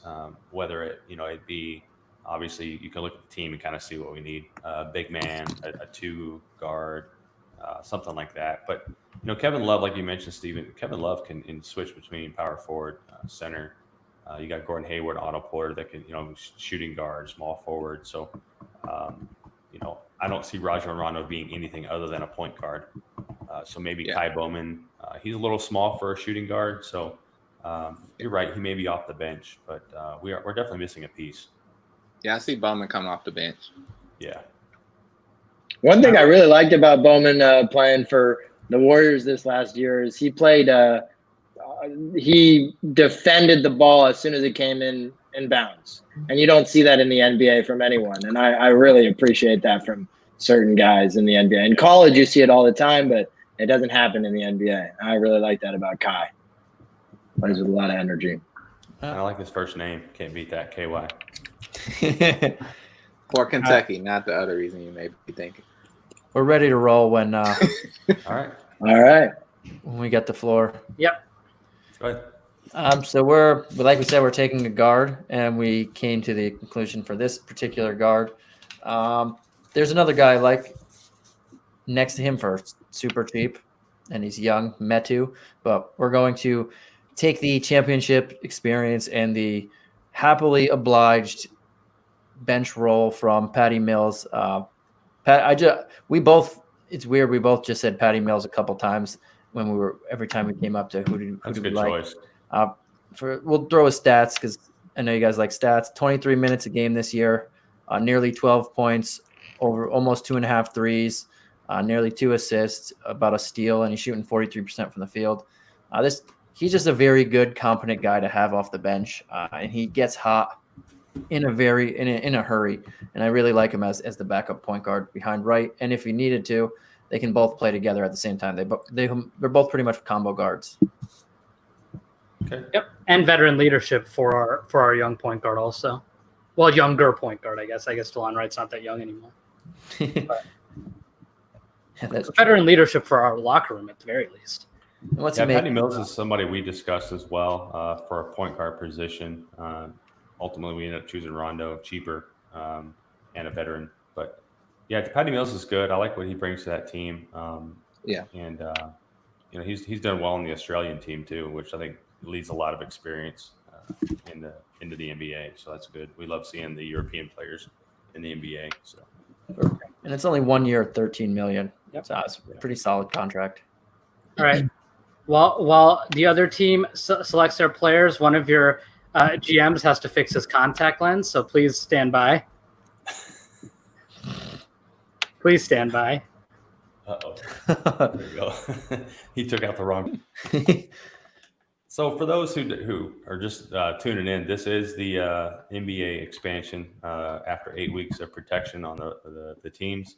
Whether it'd be obviously you can look at the team and kind of see what we need: a big man, a 2 guard, something like that. But Kevin Love, like you mentioned, Steven, Kevin Love can switch between power forward, center. You got Gordon Hayward, Otto Porter that can shooting guard, small forward. So I don't see Rajon Rondo being anything other than a point guard. So maybe Kai Bowman. He's a little small for a shooting guard. So you're right. He may be off the bench, but we're definitely missing a piece. Yeah, I see Bowman coming off the bench. Yeah. One thing I really liked about Bowman playing for the Warriors this last year is he played. He defended the ball as soon as it came in bounds, and you don't see that in the NBA from anyone. And I really appreciate that from certain guys in the NBA. In college, you see it all the time, but it doesn't happen in the NBA. I really like that about Kai. Plays with a lot of energy. I like his first name. Can't beat that. KY. For Kentucky, not the other reason you may be thinking. We're ready to roll when All right. All right. when we get the floor. Yep. Go ahead. So like we said, we're taking a guard, and we came to the conclusion for this particular guard. There's another guy like next to him for super cheap, and he's young, Metu. But we're going to take the championship experience and the happily obliged bench role from Patty Mills. It's weird. We both just said Patty Mills a couple times every time we came up to who That's a do we good like. choice. We'll throw his stats because I know you guys like stats. 23 minutes a game this year, nearly 12 points, over almost 2.5 threes, nearly 2 assists, about a steal, and he's shooting 43% from the field. He's just a very good, competent guy to have off the bench, and he gets hot in a hurry. And I really like him as the backup point guard behind Wright. And if he needed to, they can both play together at the same time. They're both pretty much combo guards. Okay. Yep. And veteran leadership for our young point guard also. Well, younger point guard, I guess. I guess Delon Wright's not that young anymore. That's Veteran leadership for our locker room at the very least. Patty Mills is somebody we discussed as well for a point guard position. Ultimately, we ended up choosing Rondo, cheaper, and a veteran. But yeah, Patty Mills is good. I like what he brings to that team. And he's done well in the Australian team too, which I think leads a lot of experience into the NBA. So that's good. We love seeing the European players in the NBA. So, and it's only 1 year, $13 million. Yep. So it's a pretty solid contract. All right. While the other team selects their players, one of your GMs has to fix his contact lens. So please stand by. Please stand by. Uh-oh. There we go. He took out the wrong. So for those who are just tuning in, this is the NBA expansion after 8 weeks of protection on the teams.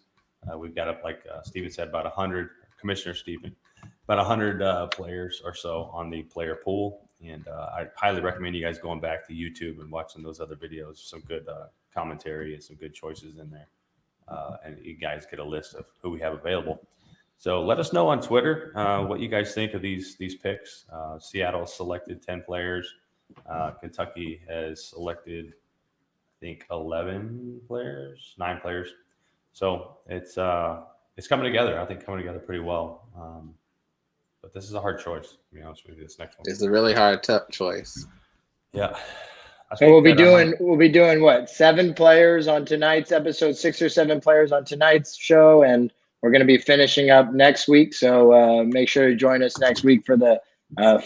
We've got, like Steven said, about 100, Commissioner Steven, about 100 players or so on the player pool. And I highly recommend you guys going back to YouTube and watching those other videos. Some good commentary and some good choices in there. And you guys get a list of who we have available. So let us know on Twitter what you guys think of these picks. Seattle selected 10 players. Kentucky has selected, I think, 9 players. So it's coming together. I think coming together pretty well. But this is a hard choice, to be honest with you. This next one. It's a really hard, tough choice. Yeah. So we'll be doing what? 7 players on tonight's episode, 6 or 7 players on tonight's show, and we're going to be finishing up next week. So make sure to join us next week for the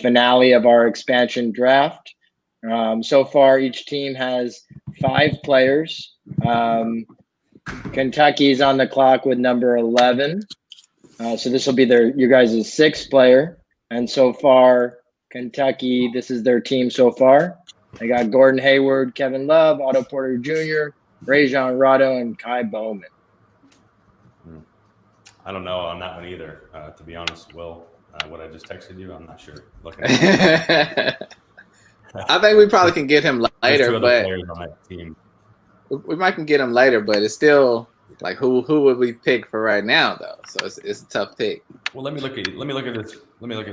finale of our expansion draft. So far, each team has 5 players. Kentucky's on the clock with number 11. So this will be your guys' 6th player. And so far, Kentucky, this is their team so far. They got Gordon Hayward, Kevin Love, Otto Porter Jr., Rajon Rondo, and Kai Bowman. I don't know on that one either, to be honest, Will. What I just texted you, I'm not sure. Looking at I think we probably can get him later, but players on that team. we might can get him later, but it's still like who would we pick for right now though? So it's a tough pick. Well, let me look at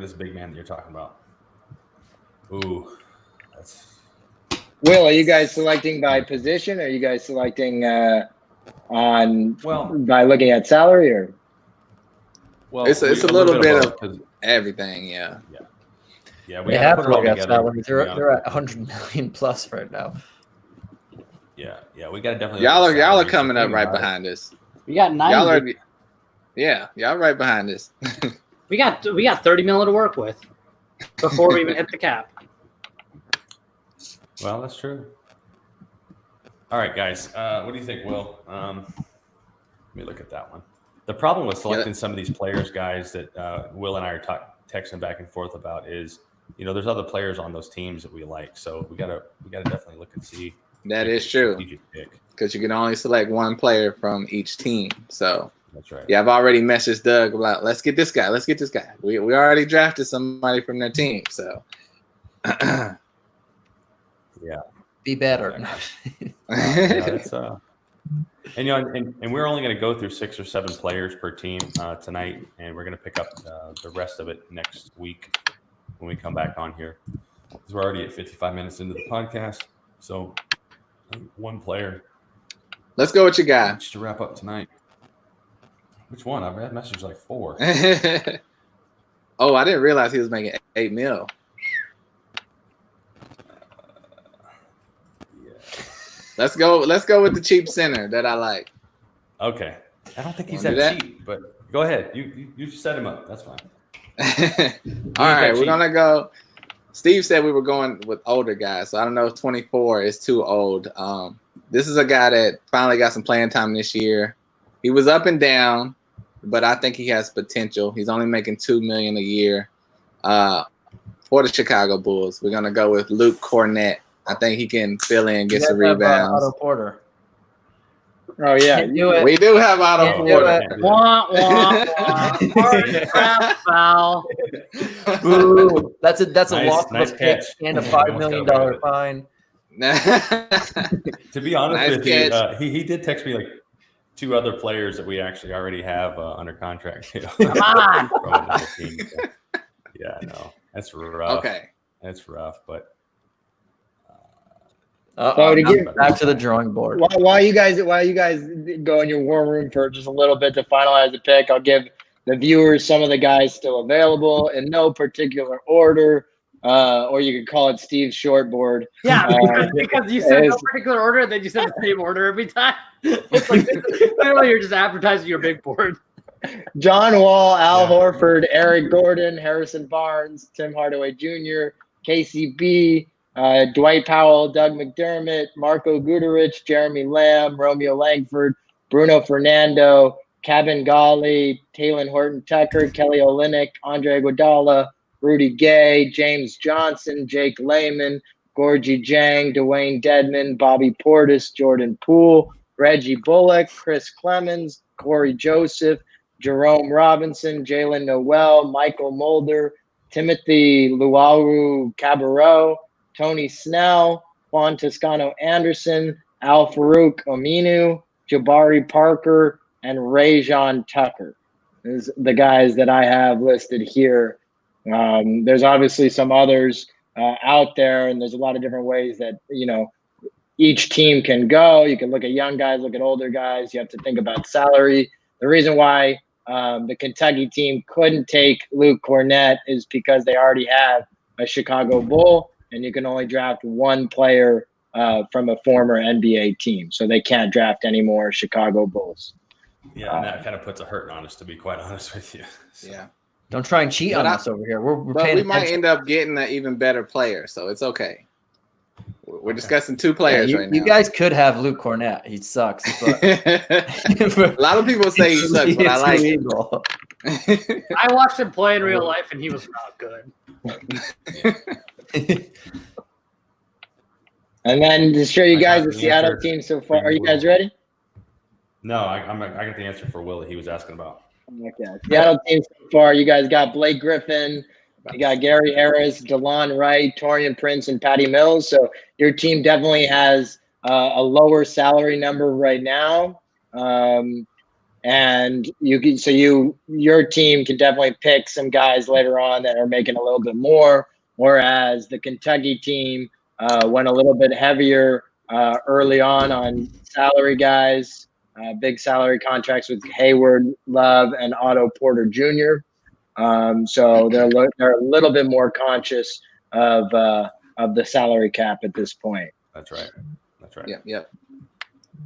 this big man that you're talking about. Ooh, that's. Will, are you guys selecting by position? Or are you guys selecting by looking at salary or? Well, it's a little bit of everything, yeah. Yeah, we have to look at salary. They're at 100 million plus right now. Yeah, we got to definitely. Y'all are coming up right behind us. We got 9. Y'all right behind us. We got 30 million to work with before we even hit the cap. Well, that's true. All right, guys. What do you think, Will? Let me look at that one. The problem with selecting some of these players, guys, that Will and I are texting back and forth about is, there's other players on those teams that we like. So we gotta definitely look and see. That is true. Because you can only select one player from each team. So that's right. Yeah, I've already messaged Doug about let's get this guy. We already drafted somebody from their team. So yeah. Be better. And we're only going to go through 6 or 7 players per team tonight, and we're going to pick up the rest of it next week when we come back on here. Because we're already at 55 minutes into the podcast, so one player. Let's go with your guy. Just to wrap up tonight. Which one? I've had messaged like 4. Oh, I didn't realize he was making $8 million. Let's go with the cheap center that I like. Okay. I don't think he's that cheap, but go ahead. You set him up. That's fine. All right, we're gonna go. Steve said we were going with older guys, so I don't know if 24 is too old. This is a guy that finally got some playing time this year. He was up and down, but I think he has potential. He's only making $2 million a year. For the Chicago Bulls, we're gonna go with Luke Cornett. I think he can fill in, get some rebounds. Otto Porter. Oh yeah, we do have Otto Porter. Foul. Ooh, that's a Nice loss of a pick catch. and a $5 million fine. To be honest Nice with you, he did text me like 2 other players that we actually already have under contract. Come on. From another team. Yeah, no, that's rough. Okay, that's rough, but. So to get Back to the drawing board. while you guys go in your war room for just a little bit to finalize the pick, I'll give the viewers some of the guys still available in no particular order, or you could call it Steve's shortboard. Yeah, because you said no particular order, then you said the same order every time. It's like literally you're just advertising your big board. John Wall, Al Horford, Eric Gordon, Harrison Barnes, Tim Hardaway Jr., KCB, Dwight Powell, Doug McDermott, Marco Guderic, Jeremy Lamb, Romeo Langford, Bruno Fernando, Kevin Golly, Talen Horton-Tucker, Kelly Olynyk, Andre Iguodala, Rudy Gay, James Johnson, Jake Layman, Gorgie Jang, Dwayne Dedman, Bobby Portis, Jordan Poole, Reggie Bullock, Chris Clemens, Corey Joseph, Jerome Robinson, Jalen Noel, Michael Mulder, Timothy Luau Cabarro, Tony Snell, Juan Toscano Anderson, Al Farouk Aminu, Jabari Parker, and Rajon Tucker. These are the guys that I have listed here. There's obviously some others out there, and there's a lot of different ways that, each team can go. You can look at young guys, look at older guys. You have to think about salary. The reason why the Kentucky team couldn't take Luke Cornett is because they already have a Chicago Bull, and you can only draft one player from a former NBA team. So they can't draft any more Chicago Bulls. Yeah, and that kind of puts a hurt on us, to be quite honest with you. So. yeah. Don't try and cheat on us over here. We're But paying we might attention. end up getting an even better player, so it's okay. We're discussing 2 players right now. You guys could have Luke Cornett. He sucks. But A lot of people say he sucks, but I like him. I watched him play in real life, and he was not good. And then to show you guys the Seattle team so far. Are you guys ready? No, I got the answer for Willie. He was asking about. Okay. Seattle team so far. You guys got Blake Griffin. You got Gary Harris, Delon Wright, Taurean Prince, and Patty Mills. So your team definitely has a lower salary number right now. And your team can definitely pick some guys later on that are making a little bit more. Whereas the Kentucky team went a little bit heavier early on salary guys, big salary contracts with Hayward, Love, and Otto Porter Jr. So they're a little bit more conscious of the salary cap at this point. That's right. Yep.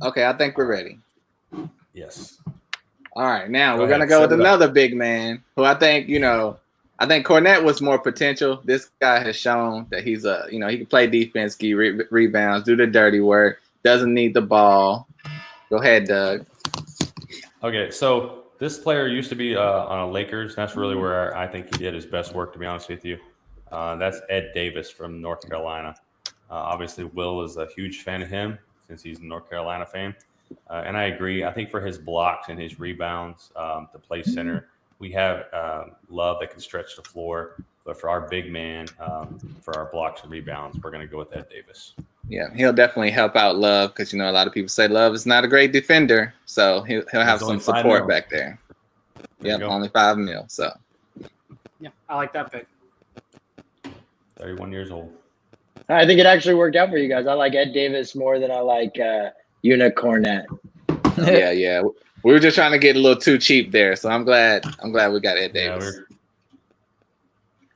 Okay, I think we're ready. Yes. All right, now we're gonna go with another big man who I think Cornett was more potential. This guy has shown that he's he can play defense, get rebounds, do the dirty work, doesn't need the ball. Go ahead, Doug. Okay, so this player used to be on a Lakers. That's really where I think he did his best work, to be honest with you. That's Ed Davis from North Carolina. Obviously, Will is a huge fan of him since he's a North Carolina fan. And I agree. I think for his blocks and his rebounds to play center, we have Love that can stretch the floor. But for our big man, for our blocks and rebounds, we're going to go with Ed Davis. Yeah, he'll definitely help out Love because, a lot of people say Love is not a great defender. So he'll have some support back there. Yep, only $5 million. So. Yeah, I like that pick. 31 years old. I think it actually worked out for you guys. I like Ed Davis more than I like Una Cornett. Yeah. We were just trying to get a little too cheap there. So I'm glad we got Ed Davis.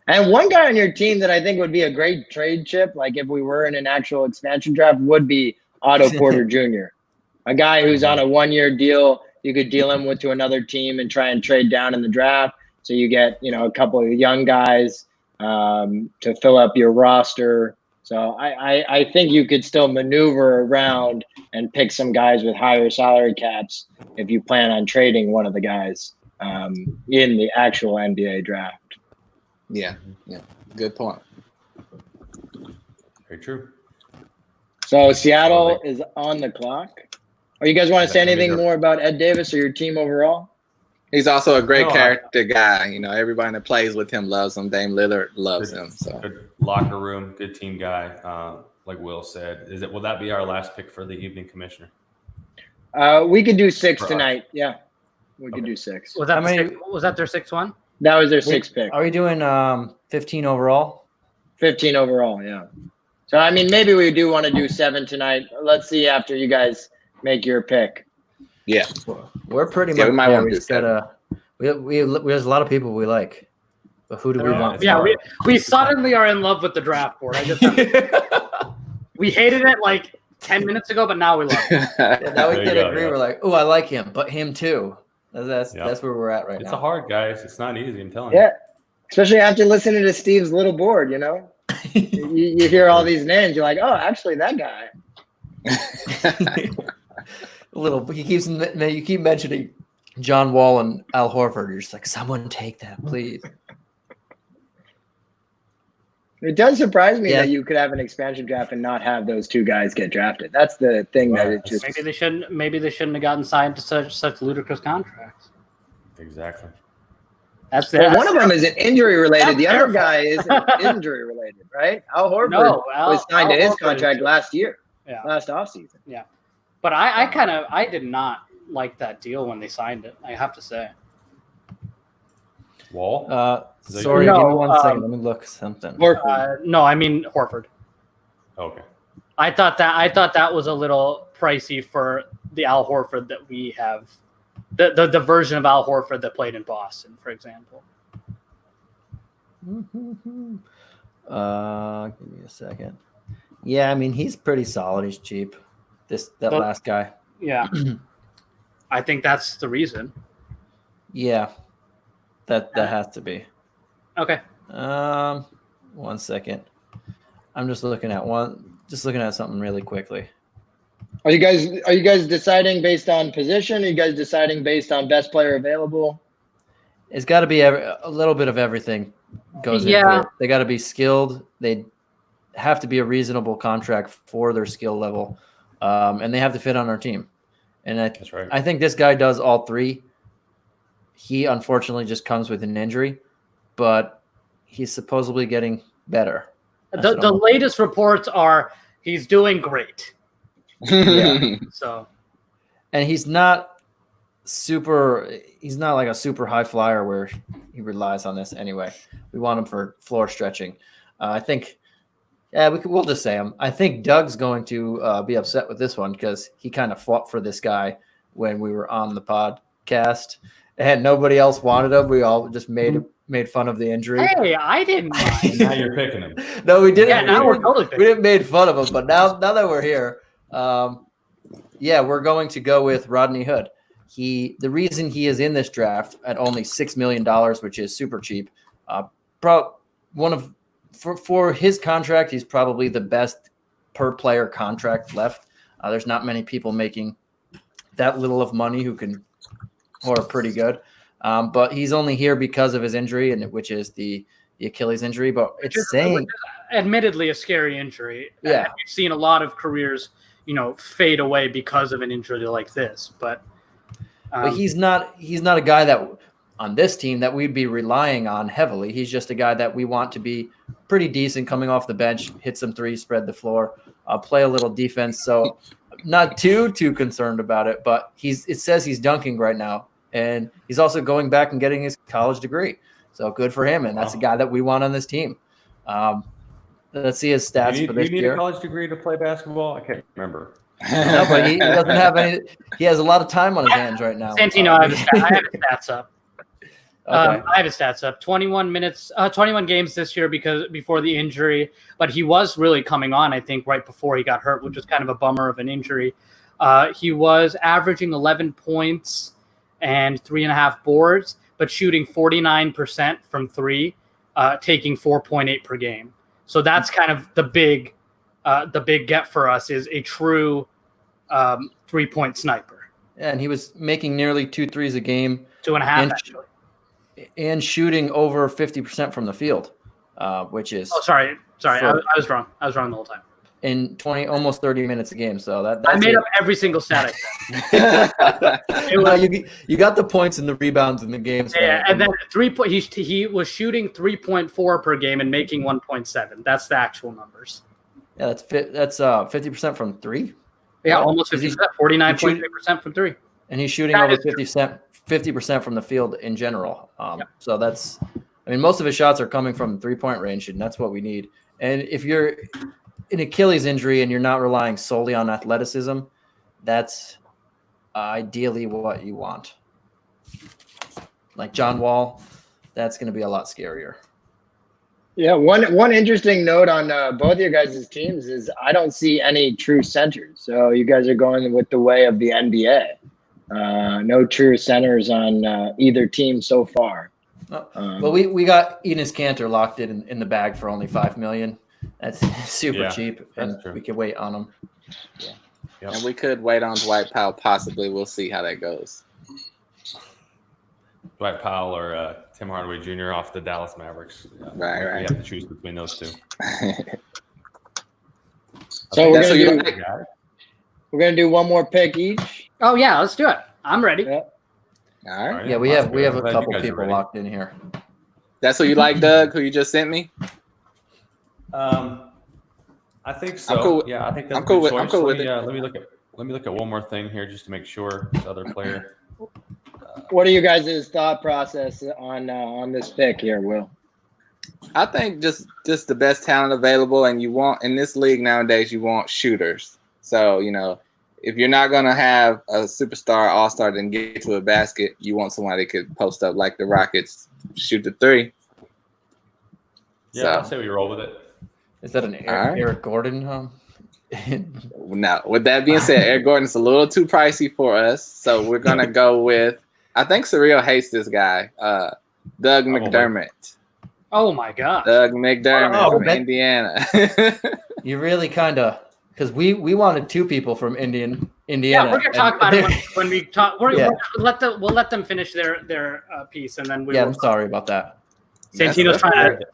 And one guy on your team that I think would be a great trade chip, like if we were in an actual expansion draft, would be Otto Porter Jr. A guy who's on a 1-year deal. You could deal him to another team and try and trade down in the draft. So you get, a couple of young guys to fill up your roster. So I think you could still maneuver around and pick some guys with higher salary caps if you plan on trading one of the guys in the actual NBA draft. Yeah. Good point. Very true. So Seattle is on the clock. Or you guys want to say anything more about Ed Davis or your team overall? He's also a great character guy. Everybody that plays with him loves him. Dame Lillard loves him. So good locker room, good team guy. Like Will said, will that be our last pick for the evening, Commissioner? We could do 6 tonight. Yeah, we could do 6. Was that their 6th one? That was their 6th pick. Are we doing 15 overall? 15 overall, yeah. So maybe we do want to do 7 tonight. Let's see after you guys make your pick. Yeah, we're pretty much. We might want to do 7. There's a lot of people we like, but who do we want? Yeah, we suddenly are in love with the draft board. We hated it like 10 minutes ago, but now we love it. Yeah, now we can agree. Yeah. We're like, oh, I like him, but him too. That's where we're at right now. It's a hard, guys. It's not easy. I'm telling you. Yeah, especially after listening to Steve's little board. You hear all these names. You're like, oh, actually, that guy. You keep mentioning John Wall and Al Horford. You're just like, someone take that, please. It does surprise me that you could have an expansion draft and not have those 2 guys get drafted. That's the thing that it just. Maybe they shouldn't have gotten signed to such ludicrous contracts. Exactly. One of them isn't injury related. The other guy isn't injury related, right? Al Horford was signed to his contract last year. Yeah. Last offseason. Yeah. But I did not like that deal when they signed it, I have to say. Wall? Sorry, give me 1 second. Let me look something. No, I mean Horford. Okay. I thought that was a little pricey for the Al Horford that we have. The version of Al Horford that played in Boston, for example. Give me a second. Yeah, he's pretty solid. He's cheap. Last guy. Yeah. I think that's the reason. Yeah. That has to be. Okay. 1 second. I'm just looking at something really quickly. Are you guys deciding based on position? Are you guys deciding based on best player available? It's got to be a little bit of everything goes into it. They got to be skilled. They have to be a reasonable contract for their skill level. And they have to fit on our team. And that's right. I think this guy does all 3. He unfortunately just comes with an injury, but he's supposedly getting better. The latest reports are he's doing great. Yeah. So, and he's not like a super high flyer where he relies on this anyway. We want him for floor stretching. I think, we'll just say him. I think Doug's going to be upset with this one because he kind of fought for this guy when we were on the podcast and nobody else wanted him. We all just made fun of the injury. Hey, I didn't mind. Now you're picking him. No, we didn't. Yeah, now we're totally picking him. We didn't make fun of him, but now that we're here, we're going to go with Rodney Hood. The reason he is in this draft at only $6 million, which is super cheap, for his contract, he's probably the best per player contract left. There's not many people making that little of money who can who are pretty good. But he's only here because of his injury, which is the Achilles injury. But which is admittedly a scary injury. Yeah, and we've seen a lot of careers, fade away because of an injury like this. But he's not a guy that on this team that we'd be relying on heavily. He's just a guy that we want to be pretty decent coming off the bench, hit some threes, spread the floor, play a little defense. So not too concerned about it, but it says he's dunking right now. And he's also going back and getting his college degree. So good for him. And that's a guy that we want on this team. Let's see his stats for this year. Do you need a college degree to play basketball? I can't remember. No, but he doesn't have any. He has a lot of time on his hands right now. Santino, I have his stats up. Okay. I have his stats up. 21 games this year before the injury, but he was really coming on, I think, right before he got hurt, which was kind of a bummer of an injury. He was averaging 11 points and 3.5 boards, but shooting 49% from three, taking 4.8 per game. So that's kind of the big get for us is a true 3-point sniper. Yeah, and he was making nearly 2 threes a game. 2.5 actually. And shooting over 50% from the field, which is. Oh, sorry. I was wrong. I was wrong the whole time. In almost 30 minutes a game. So that's I made up every single stat. You got the points and the rebounds in the games. Yeah, and then 3 point. He was shooting 3.4 per game and making 1.7. That's the actual numbers. Yeah, that's 50% from three. Yeah, almost 50%. 49.3% from three. And he's shooting over 50% from the field in general. So that's, most of his shots are coming from 3-point range, and that's what we need. And if you're an Achilles injury and you're not relying solely on athleticism, that's ideally what you want. Like John Wall, that's going to be a lot scarier. Yeah, one interesting note on both of your guys' teams is I don't see any true centers. So you guys are going with the way of the NBA. No true centers on either team so far. Well, we got Enes Kanter locked in the bag for only $5 million. That's super cheap, and we can wait on him. Yeah. Yep. And we could wait on Dwight Powell. Possibly, we'll see how that goes. Dwight Powell or Tim Hardaway Jr. off the Dallas Mavericks. Right. We have to choose between those two. So we're gonna do one more pick each. Oh yeah, let's do it. I'm ready. Yeah. All right. Yeah, we have a couple people locked in here. That's who you like, Doug? Who you just sent me? I think so. I'm cool. Yeah, I think that's I'm cool with it. it. Let me look at one more thing here just to make sure this other player. What are you guys' thought process on this pick here, Will? I think just the best talent available, and you want in this league nowadays, you want shooters. So if you're not gonna have a superstar all-star and get to a basket, you want somebody that could post up like the Rockets, shoot the three. Yeah, I'll say we roll with it. Is that an Eric Gordon? Now, with that being said, Eric Gordon's a little too pricey for us, so we're gonna go with. I think Surreal hates this guy, Doug McDermott. Oh my God, Doug McDermott from Indiana. You really kind of, because we wanted 2 people from Indiana. Yeah, we're gonna talk about it when we talk. We'll let them finish their piece, and then we. Yeah, I'm sorry about that. Santino's trying to.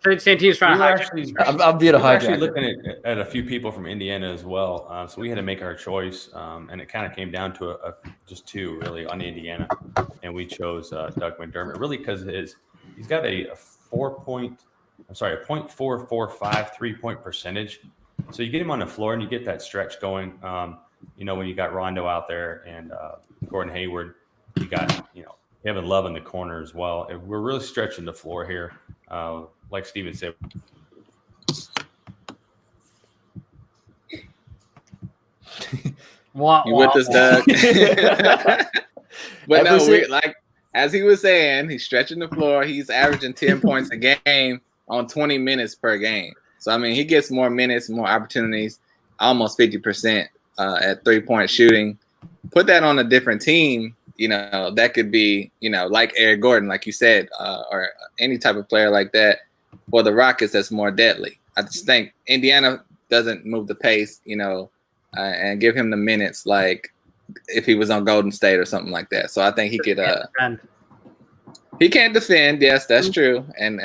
I'm being a hijacker. Actually looking at a few people from Indiana as well, so we had to make our choice, and it kind of came down to just 2 really on Indiana, and we chose Doug McDermott really because he's got a 0.445 3-point percentage, so you get him on the floor and you get that stretch going. When you got Rondo out there and Gordon Hayward, you got Kevin Love in the corner as well. We're really stretching the floor here. Like Steven said. You with us, Doug? But as he was saying, he's stretching the floor. He's averaging 10 points a game on 20 minutes per game. So, he gets more minutes, more opportunities, almost 50% at 3-point shooting. Put that on a different team. That could be, like Eric Gordon, like you said, or any type of player like that. For the Rockets, that's more deadly. I just think Indiana doesn't move the pace, and give him the minutes like if he was on Golden State or something like that. So I think he could. And He can't defend. Yes, that's true. And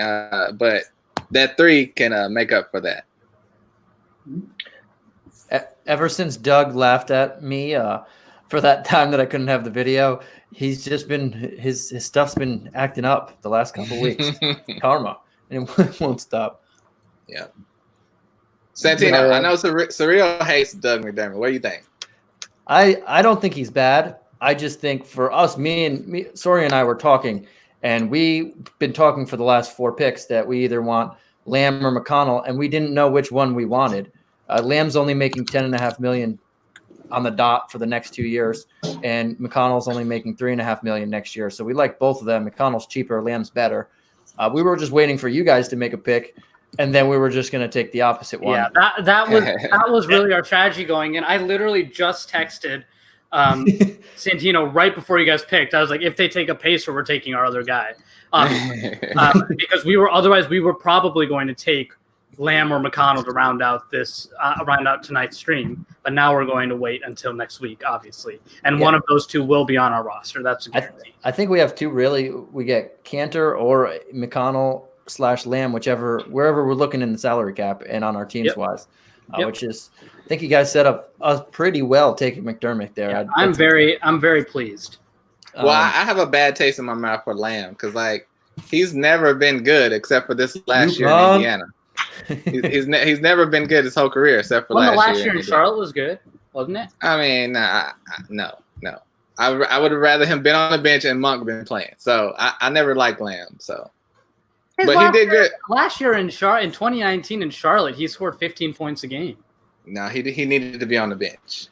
but that three can make up for that. Ever since Doug laughed at me for that time that I couldn't have the video, he's just been his stuff's been acting up the last couple of weeks. Karma, and it won't stop. Yeah. Santino, I know Surreal hates Doug McDermott. What do you think? I don't think he's bad. I just think for us, Sori and I were talking, and we've been talking for the last 4 picks that we either want Lamb or McConnell, and we didn't know which one we wanted. Lamb's only making $10.5 million on the dot for the next 2 years, and McConnell's only making $3.5 million next year. So we like both of them. McConnell's cheaper, Lamb's better. We were just waiting for you guys to make a pick, and then we were just going to take the opposite one. Yeah, that was really our strategy going in. I literally just texted Santino right before you guys picked. I was like, if they take a pacer, we're taking our other guy, because we were probably going to take Lamb or McConnell to round out tonight's stream, but now we're going to wait until next week, obviously, and one of those two will be on our roster. That's a guarantee. I think we have two really. We get Cantor or McConnell / Lamb, wherever we're looking in the salary cap and on our teams wise, which is, I think you guys set up us pretty well taking McDermott there. Yeah, I'm very pleased. Well, I have a bad taste in my mouth for Lamb because he's never been good except for this last year in Indiana. He's never been good his whole career except for last year. The last year in Charlotte was good, wasn't it? I mean, no. I would have rather him been on the bench and Monk been playing. So I never liked Lamb. So, but he did good last year in 2019 in Charlotte. He scored 15 points a game. No, he needed to be on the bench.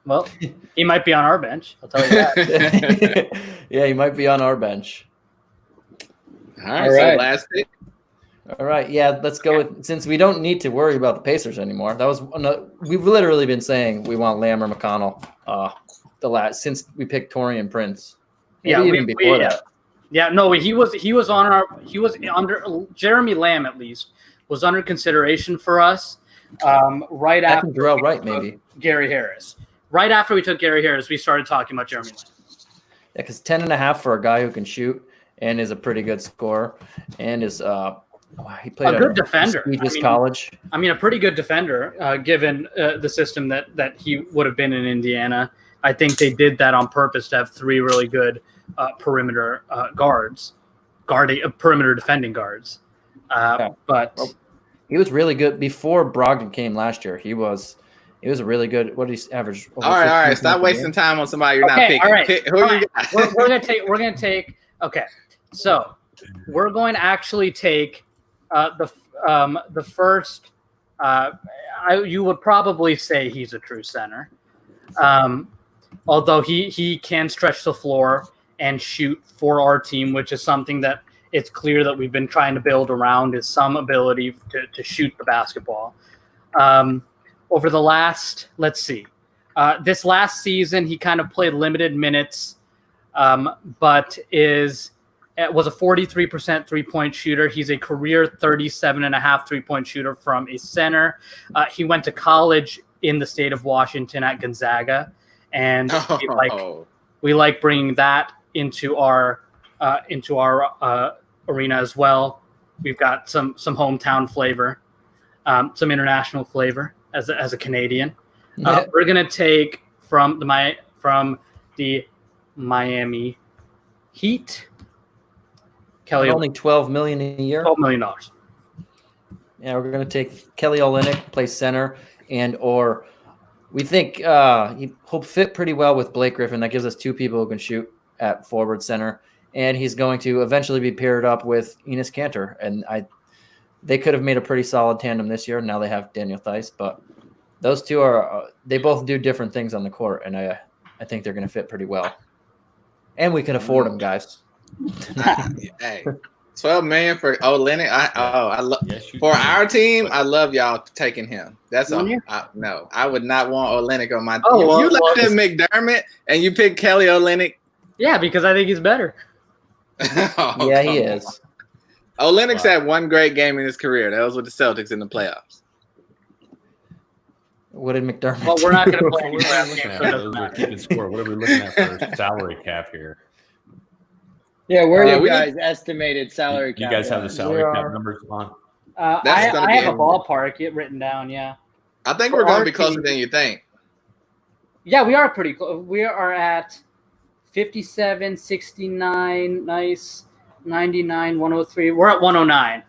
Well, he might be on our bench. I'll tell you that. Yeah, he might be on our bench. All right. So last pick. All right, yeah, let's go with, since we don't need to worry about the Pacers anymore. We've literally been saying we want Lamb or McConnell since we picked Taurean Prince. Maybe before that. Yeah, no, he was under Jeremy Lamb at least was under consideration for us right after Darrell Wright maybe Gary Harris. Right after we took Gary Harris, we started talking about Jeremy Lamb. Yeah, because 10.5 for a guy who can shoot and is a pretty good scorer and is he played a good defender. College. I mean, a pretty good defender, given the system that he would have been in Indiana. I think they did that on purpose to have 3 really good perimeter perimeter defending guards. But he was really good before Brogdon came last year. He was a really good. What did he average? All right. Stop wasting time on somebody you're not picking. All right. Who you got? We're gonna take. Okay, so we're going to actually take. The first, you would probably say he's a true center, although he can stretch the floor and shoot for our team, which is something that it's clear that we've been trying to build around, is some ability to shoot the basketball. Over the last, this last season, he kind of played limited minutes, but was a 43% 3-point shooter. He's a career 37.5 3-point shooter from a center. He went to college in the state of Washington at Gonzaga, and we like bringing that into our arena as well. We've got some hometown flavor, some international flavor as a Canadian. We're gonna take from the Miami Heat. Kelly, only $12 million a year. $12 million. Yeah, we're going to take Kelly Olynyk, play center, or we think he'll fit pretty well with Blake Griffin. That gives us 2 people who can shoot at forward center, and he's going to eventually be paired up with Enes Kanter. And they could have made a pretty solid tandem this year. Now they have Daniel Theis, but those two they both do different things on the court, and I think they're going to fit pretty well. And we can afford them, guys. Hey, $12 million for Olynyk. For our team. I love y'all taking him. That's all. No, I would not want Olynyk on my team. You left him McDermott and you pick Kelly Olynyk. Yeah, because I think he's better. Yeah, he is. Olynyk's had one great game in his career. That was with the Celtics in the playoffs. What did McDermott? Well, we're not going to play any What are we draft looking games, at? so it doesn't Those are matter. keeping score. What are we looking at for salary cap here? Yeah, where are you we guys estimated salary cap? You guys have the wise? salary cap are- numbers on? That's gonna I be have a it. ballpark written down. Yeah. I think For we're going our to be closer team- than you think. Yeah, we are pretty close. We are at 57, 69, nice, 99, 103. We're at 109.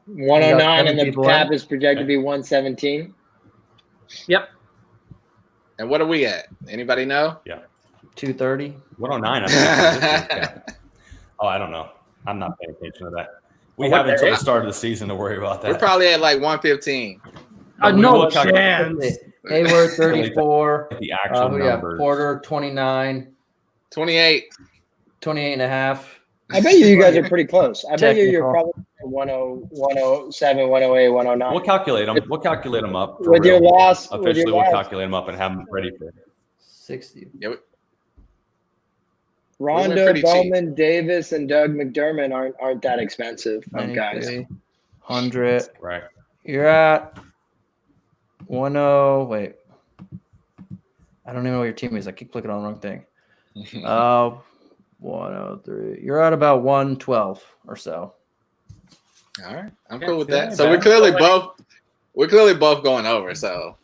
109, and the people cap in? is projected to be 117. Yep. And what are we at? Anybody know? 230. 109. I think, this year's cap. Oh, I don't know. I'm not paying attention to that. We What have until day? the start of the season to worry about that. We're probably at like 115. No We'll calculate chance. Hayward 34. the actual We have numbers. Porter 29, 28. 28 and a half. I bet you guys are pretty close. I bet you're Technical. probably 107, 108, 109. We'll calculate them. We'll calculate them up. For With your real. loss, with Officially, your we'll loss, calculate them up and have them ready for 60. Rondo, pretty cheap. Bowman, Davis, and Doug McDermott aren't that expensive, guys. 93, 100. right. You're at 10. Wait. I don't even know what your team is. I keep clicking on the wrong thing. 103. You're at about 112 or so. All right, I'm Okay, cool with yeah, that. So man. we're clearly both going over. So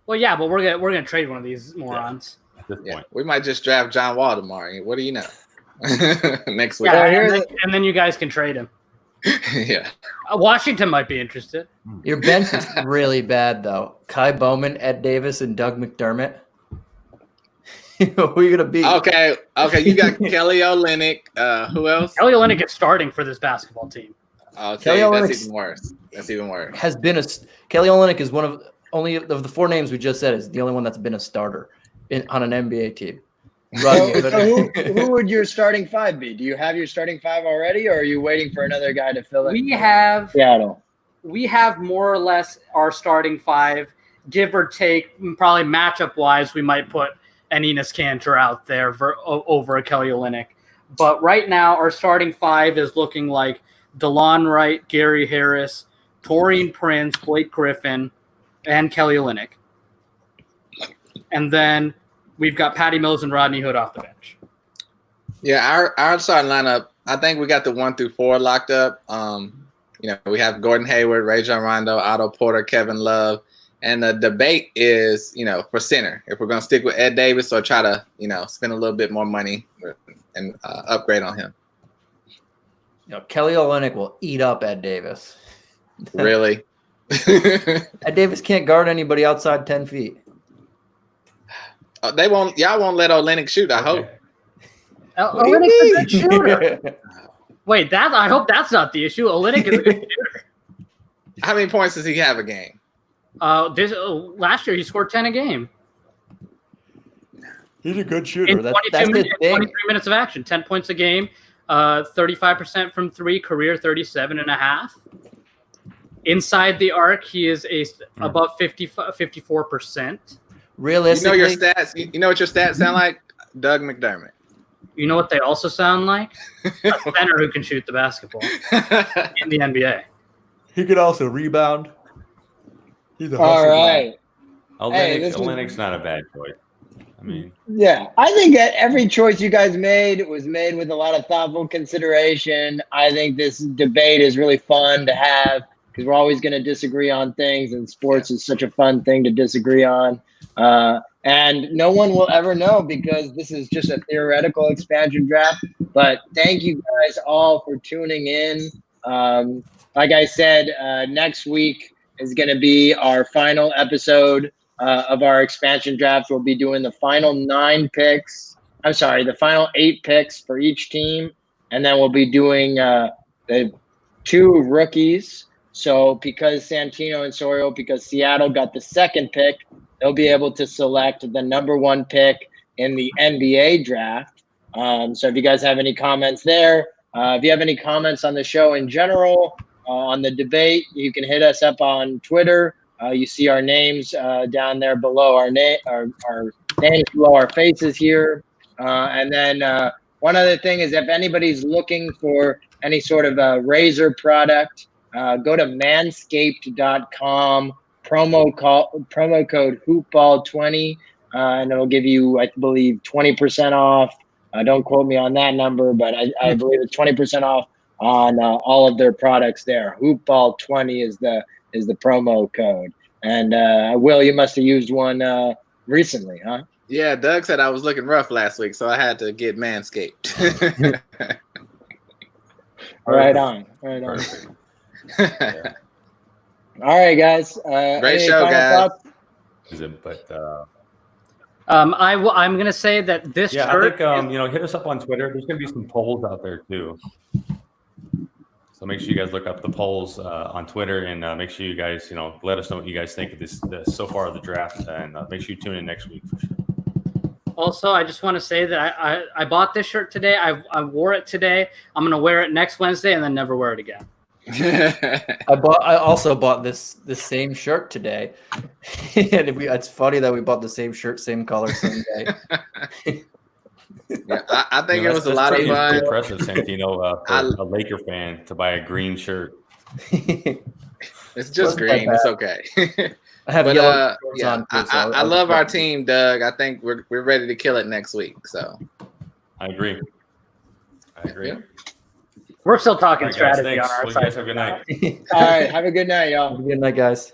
Well, yeah, but we're gonna trade one of these morons. At this yeah, point. we might just draft John Wall tomorrow. What do you know? Next week. Yeah, here's and then you guys can trade him. Yeah. Washington might be interested. Your bench is really bad, though. Kai Bowman, Ed Davis, and Doug McDermott. Who are you going to beat? Okay. You got Kelly Olynyk. Who else? Kelly Olynyk is starting for this basketball team. I'll Kelly tell you, that's Olynyk's- even worse. That's even worse. Has been Kelly Olynyk is one of only of the four names we just said is the only one that's been a starter on an NBA team. So who would your starting five be? Do you have your starting five already, or are you waiting for another guy to fill it? We have Seattle. more or less our starting five, give or take. Probably matchup wise, we might put an Enes Kanter out there over a Kelly Olynyk. But right now, our starting five is looking like Delon Wright, Gary Harris, Taurean Prince, Blake Griffin, and Kelly Olynyk. And then we've got Patty Mills and Rodney Hood off the bench. Yeah, our starting lineup, I think we got the 1 through 4 locked up. We have Gordon Hayward, Rajon Rondo, Otto Porter, Kevin Love. And the debate is, for center, if we're going to stick with Ed Davis or try to, spend a little bit more money and upgrade on him. Kelly Olynyk will eat up Ed Davis. Really? Ed Davis can't guard anybody outside 10 feet. Y'all won't let Olynyk shoot, I hope. Olynyk's a good shooter. Wait, I hope that's not the issue. Olynyk is a good shooter. How many points does he have a game? Last year he scored 10 a game He's a good in shooter. 22 That's his minutes, thing. 23 minutes of action, 10 points a game, 35% from three, career 37.5. Inside the arc, he is above 54%. Realistically, You know your stats. You know what your stats sound like? Doug McDermott. You know what they also sound like? A center who can shoot the basketball in the NBA. he could also rebound. He's a All right. Olynyk's not a bad choice. I mean, Yeah, I think that every choice you guys made was made with a lot of thoughtful consideration. I think this debate is really fun to have because we're always going to disagree on things, and sports is such a fun thing to disagree on. And no one will ever know because this is just a theoretical expansion draft. But thank you guys all for tuning in. Like I said, next week is going to be our final episode of our expansion draft. We'll be doing the final 8 picks for each team. And then we'll be doing the 2 rookies. So because Santino and Sorio, because Seattle got the second pick, they'll be able to select the number 1 pick in the NBA draft. So if you guys have any comments there, if you have any comments on the show in general, on the debate, you can hit us up on Twitter. You see our names down there below our names below our faces here. And then one other thing is if anybody's looking for any sort of a razor product, go to manscaped.com, promo code hoopball20, and it'll give you, I believe, 20% off. Don't quote me on that number, but I believe it's 20% off on all of their products there. Hoopball20 is the promo code. And Will, you must have used one recently, huh? Yeah, Doug said I was looking rough last week, so I had to get Manscaped. Right on. Yeah. All right, guys. Great show, guys. I'm gonna say that this shirt. I think hit us up on Twitter. There's gonna be some polls out there too. So make sure you guys look up the polls on Twitter and make sure you guys let us know what you guys think of this so far of the draft, and make sure you tune in next week for sure. Also, I just want to say that I bought this shirt today. I wore it today. I'm gonna wear it next Wednesday and then never wear it again. I also bought this same shirt today. And it's funny that we bought the same shirt, same color, same day. Yeah, I think it was a lot of fun. Pretty impressive, Santino, for a Laker fan to buy a green shirt. It's just green. It's okay. I have yellow shorts on too, so I love our team, Doug. I think we're ready to kill it next week. So I agree. Yeah. We're still talking right, guys, strategy thanks. on our Well, side. you guys have a good night. All right. Have a good night, y'all. Have a good night, guys.